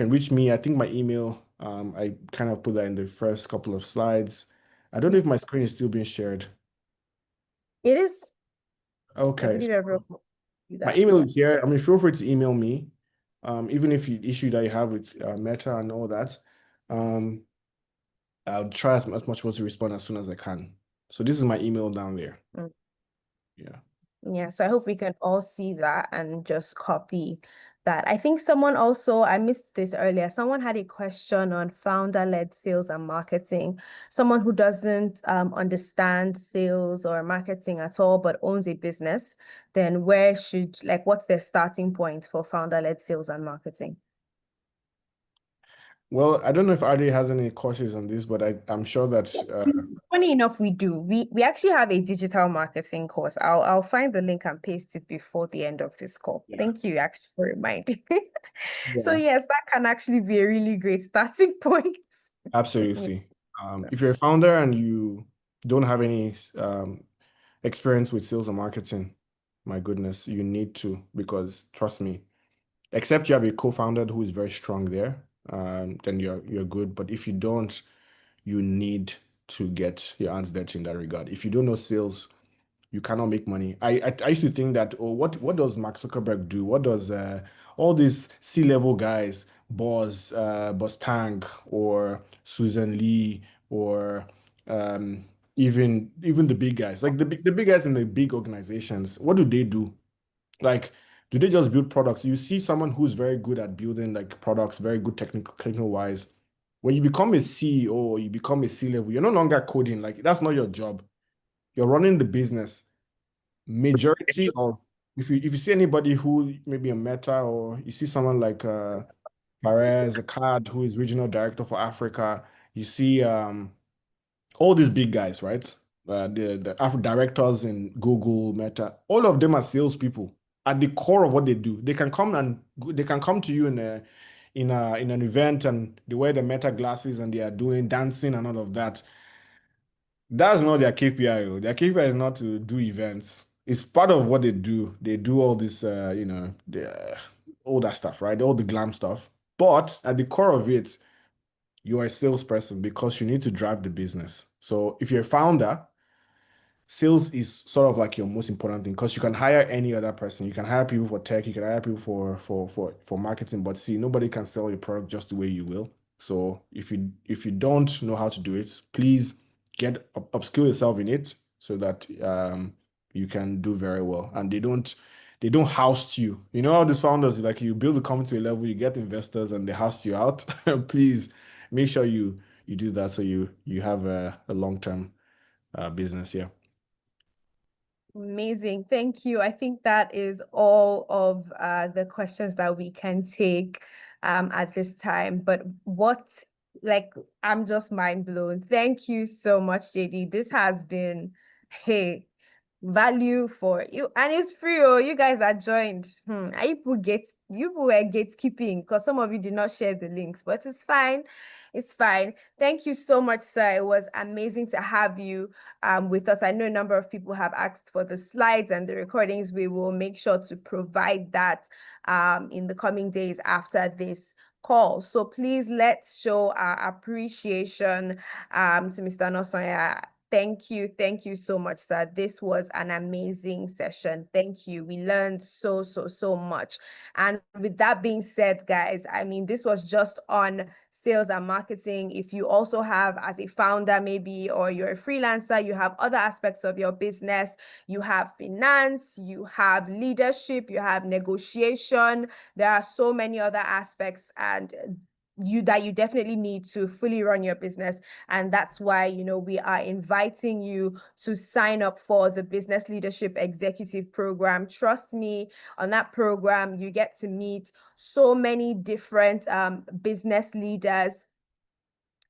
G: reach me. I think my email, I kind of put that in the first couple of slides. I don't know if my screen is still being shared.
A: It is. I
G: Okay.
A: believe everyone will do
G: My
A: that.
G: email
A: Yeah.
G: is here. I mean, feel free to email me. Even if you issue that you have with Meta and all that, um, I'll try as much possible to respond as soon as I can. So this is my email down there. Yeah.
A: Yeah, so I hope we can all see that and just copy that. I think someone also, I missed this earlier, someone had a question on founder-led sales and marketing. Someone who doesn't understand sales or marketing at all, but owns a business, then what's their starting point for founder-led sales and marketing?
G: Well, I don't know if Adi has any courses on this, but I'm sure that
A: Funny enough, we do. We actually have a digital marketing course. I'll find the link and paste it before the end of this call.
G: Yeah.
A: Thank you actually for reminding. So
G: Yeah.
A: yes, that can actually be a really great starting point.
G: Absolutely. If you're a founder and you don't have any experience with sales and marketing, my goodness, you need to, because trust me, except you have a co-founder who is very strong there, then you're good. But if you don't, you need to get your hands dirty in that regard. If you don't know sales, you cannot make money. I used to think that, oh, what does Mark Zuckerberg do? What does all these C-level guys, Boss Tang or Susan Lee or even the big guys, like the big guys in the big organizations, what do they do? Like, do they just build products? You see someone who's very good at building like products, very good technical wise. When you become a CEO or you become a C-level, you're no longer coding. Like, that's not your job. You're running the business. Majority of if you see anybody who maybe a Meta, or you see someone like Perez, a card who is regional director for Africa, you see all these big guys, right? The directors in Google, Meta, all of them are salespeople. At the core of what they do, they can come to you in an event and they wear the Meta glasses and they are doing dancing and all of that. That's not their KPI. Their KPI is not to do events. It's part of what they do. They do all this, all that stuff, right? All the glam stuff. But at the core of it, you're a salesperson because you need to drive the business. So if you're a founder, sales is sort of like your most important thing, because you can hire any other person. You can hire people for tech, you can hire people for marketing, but see, nobody can sell your product just the way you will. So if you don't know how to do it, please get upskill yourself in it so that you can do very well. And they don't houst you. You know how these founders, like, you build a company to a level, you get investors and they houst you out. Please make sure you do that so you have a long-term business. Yeah.
A: Amazing. Thank you. I think that is all of the questions that we can take at this time. But I'm just mind blown. Thank you so much, JayDee. This has been, hey, value for you, and it's free. Oh, you guys are joined. And you people were gatekeeping because some of you did not share the links, but it's fine. It's fine. Thank you so much, sir. It was amazing to have you with us. I know a number of people have asked for the slides and the recordings. We will make sure to provide that in the coming days after this call. call. So please let's show our appreciation to Mr. Nosonya. Thank you so much, sir. This was an amazing session. Thank you. We learned so much. And with that being said, guys, I mean, this was just on sales and marketing. If you also have, as a founder maybe, or you're a freelancer, you have other aspects of your business, you have finance, you have leadership, you have negotiation. There are so many other aspects and you definitely need to fully run your business. And that's why, you know, we are inviting you to sign up for the Business Leadership Executive Program. Trust me, on that program, you get to meet so many different business leaders,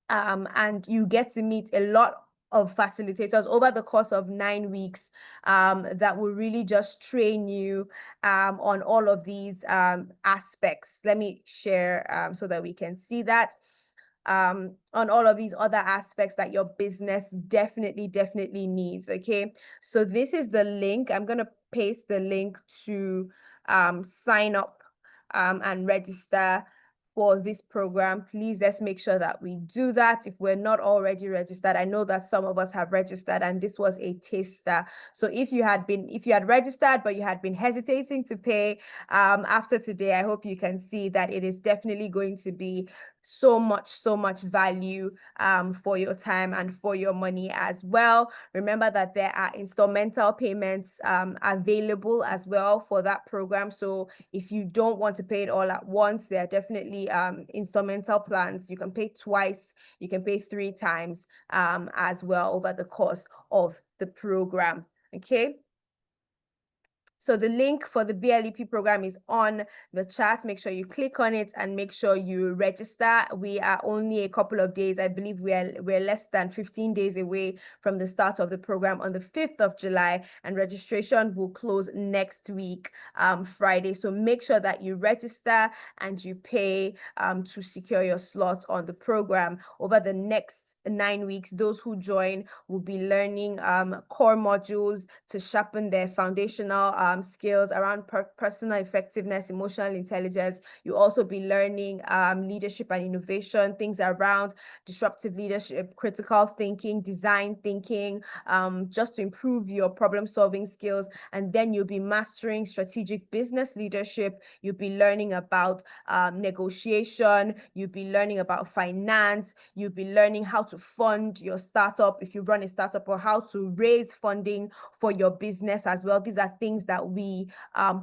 A: and you get to meet a lot of facilitators over the course of 9 weeks that will really just train you on all of these aspects. Let me share so that we can see that. On all of these other aspects that your business definitely needs. Okay, so this is the link. I'm going to paste the link to sign up and register for this program. Please, let's make sure that we do that. If we're not already registered, I know that some of us have registered and this was a taster. So if you had registered but you had been hesitating to pay, after today, I hope you can see that it is definitely going to be so much value for your time and for your money as well. Remember that there are installmental payments available as well for that program. So if you don't want to pay it all at once, there are definitely installmental plans. You can pay twice, you can pay 3 times as well over the course of the program. Okay. So the link for the BLEP program is on the chat. Make sure you click on it and make sure you register. We are only a couple of days. I believe we're less than 15 days away from the start of the program on the 5th of July, and registration will close next week, Friday. So make sure that you register and you pay to secure your slot on the program. Over the next 9 weeks, those who join will be learning core modules to sharpen their foundational skills around personal effectiveness, emotional intelligence. You also be learning leadership and innovation, things around disruptive leadership, critical thinking, design thinking, just to improve your problem-solving skills. And then you'll be mastering strategic business leadership. You'll be learning about negotiation. You'll be learning about finance. You'll be learning how to fund your startup if you run a startup, or how to raise funding for your business as well. These are things that we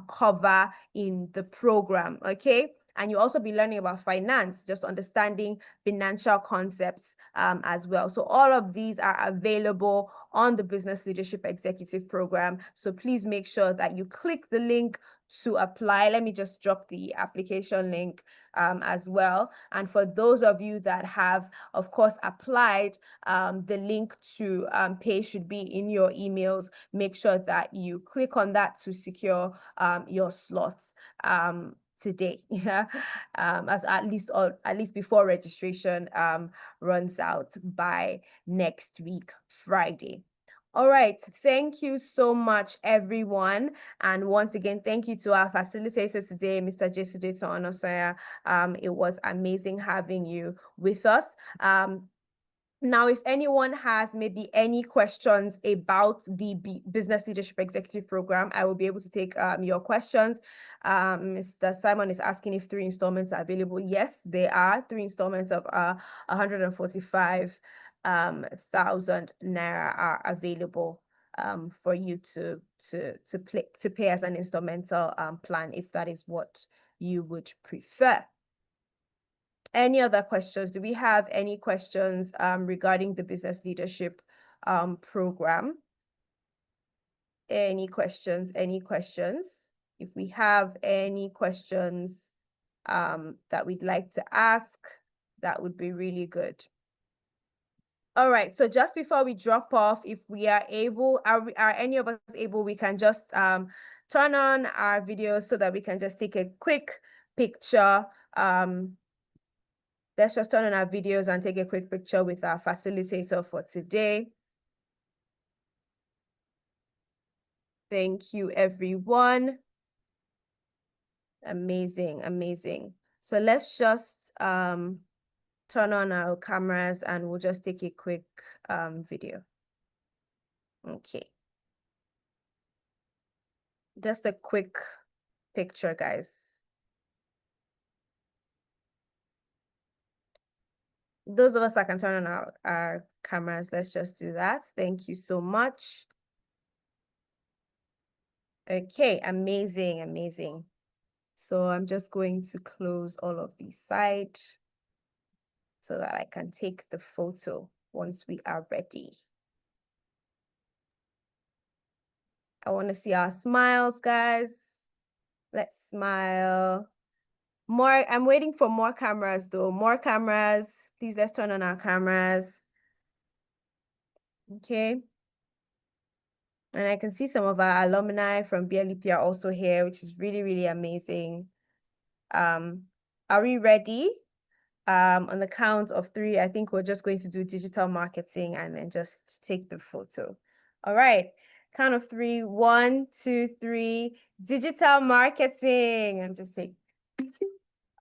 A: cover in the program. Okay. And you'll also be learning about finance, just understanding financial concepts as well. So all of these are available on the Business Leadership Executive Program. So please make sure that you click the link to apply. Let me just drop the application link as well. And for those of you that have, of course, applied, the link to pay should be in your emails. Make sure that you click on that to secure your slots today. Yeah, as at least before registration runs out by next week, Friday. All right, thank you so much, everyone. And once again, thank you to our facilitator today, Mr. Jesude Onosoya. It was amazing having you with us. Now, if anyone has maybe any questions about the Business Leadership Executive Program, I will be able to take your questions. Mr. Simon is asking if 3 installments are available. Yes, there are 3 installments of 145,000 naira are available for you to pay as an instrumental plan, if that is what you would prefer. Any other questions? Do we have any questions regarding the Business Leadership Program? Any questions? If we have any questions that we'd like to ask, that would be really good. All right, so just before we drop off, if we are able, are any of us able, we can just turn on our videos so that we can just take a quick picture. Let's just turn on our videos and take a quick picture with our facilitator for today. Thank you, everyone. Amazing. So let's just turn on our cameras and we'll just take a quick video. Okay. Just a quick picture, guys. Those of us that can turn on our cameras, let's just do that. Thank you so much. Okay, amazing, amazing. So I'm just going to close all of these sides so that I can take the photo once we are ready. I want to see our smiles, guys. Let's smile. More, I'm waiting for more cameras though. More cameras. Please, let's turn on our cameras. Okay. And I can see some of our alumni from BLEP are also here, which is really, really amazing. Are we ready? On the count of 3, I think we're just going to do digital marketing and then just take the photo. All right. Count of 3. 1, 2, 3. Digital marketing. And just take.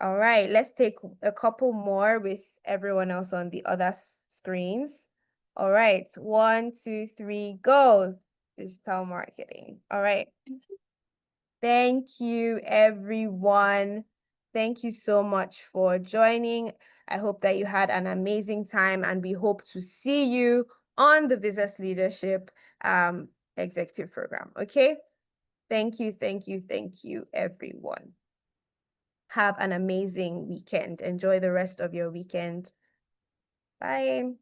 A: All right. Let's take a couple more with everyone else on the other screens. All right. 1, 2, 3, go. Digital marketing. All right. Thank you, everyone. Thank you so much for joining. I hope that you had an amazing time and we hope to see you on the Business Leadership Executive Program. Okay? Thank you, thank you, thank you, everyone. Have an amazing weekend. Enjoy the rest of your weekend. Bye.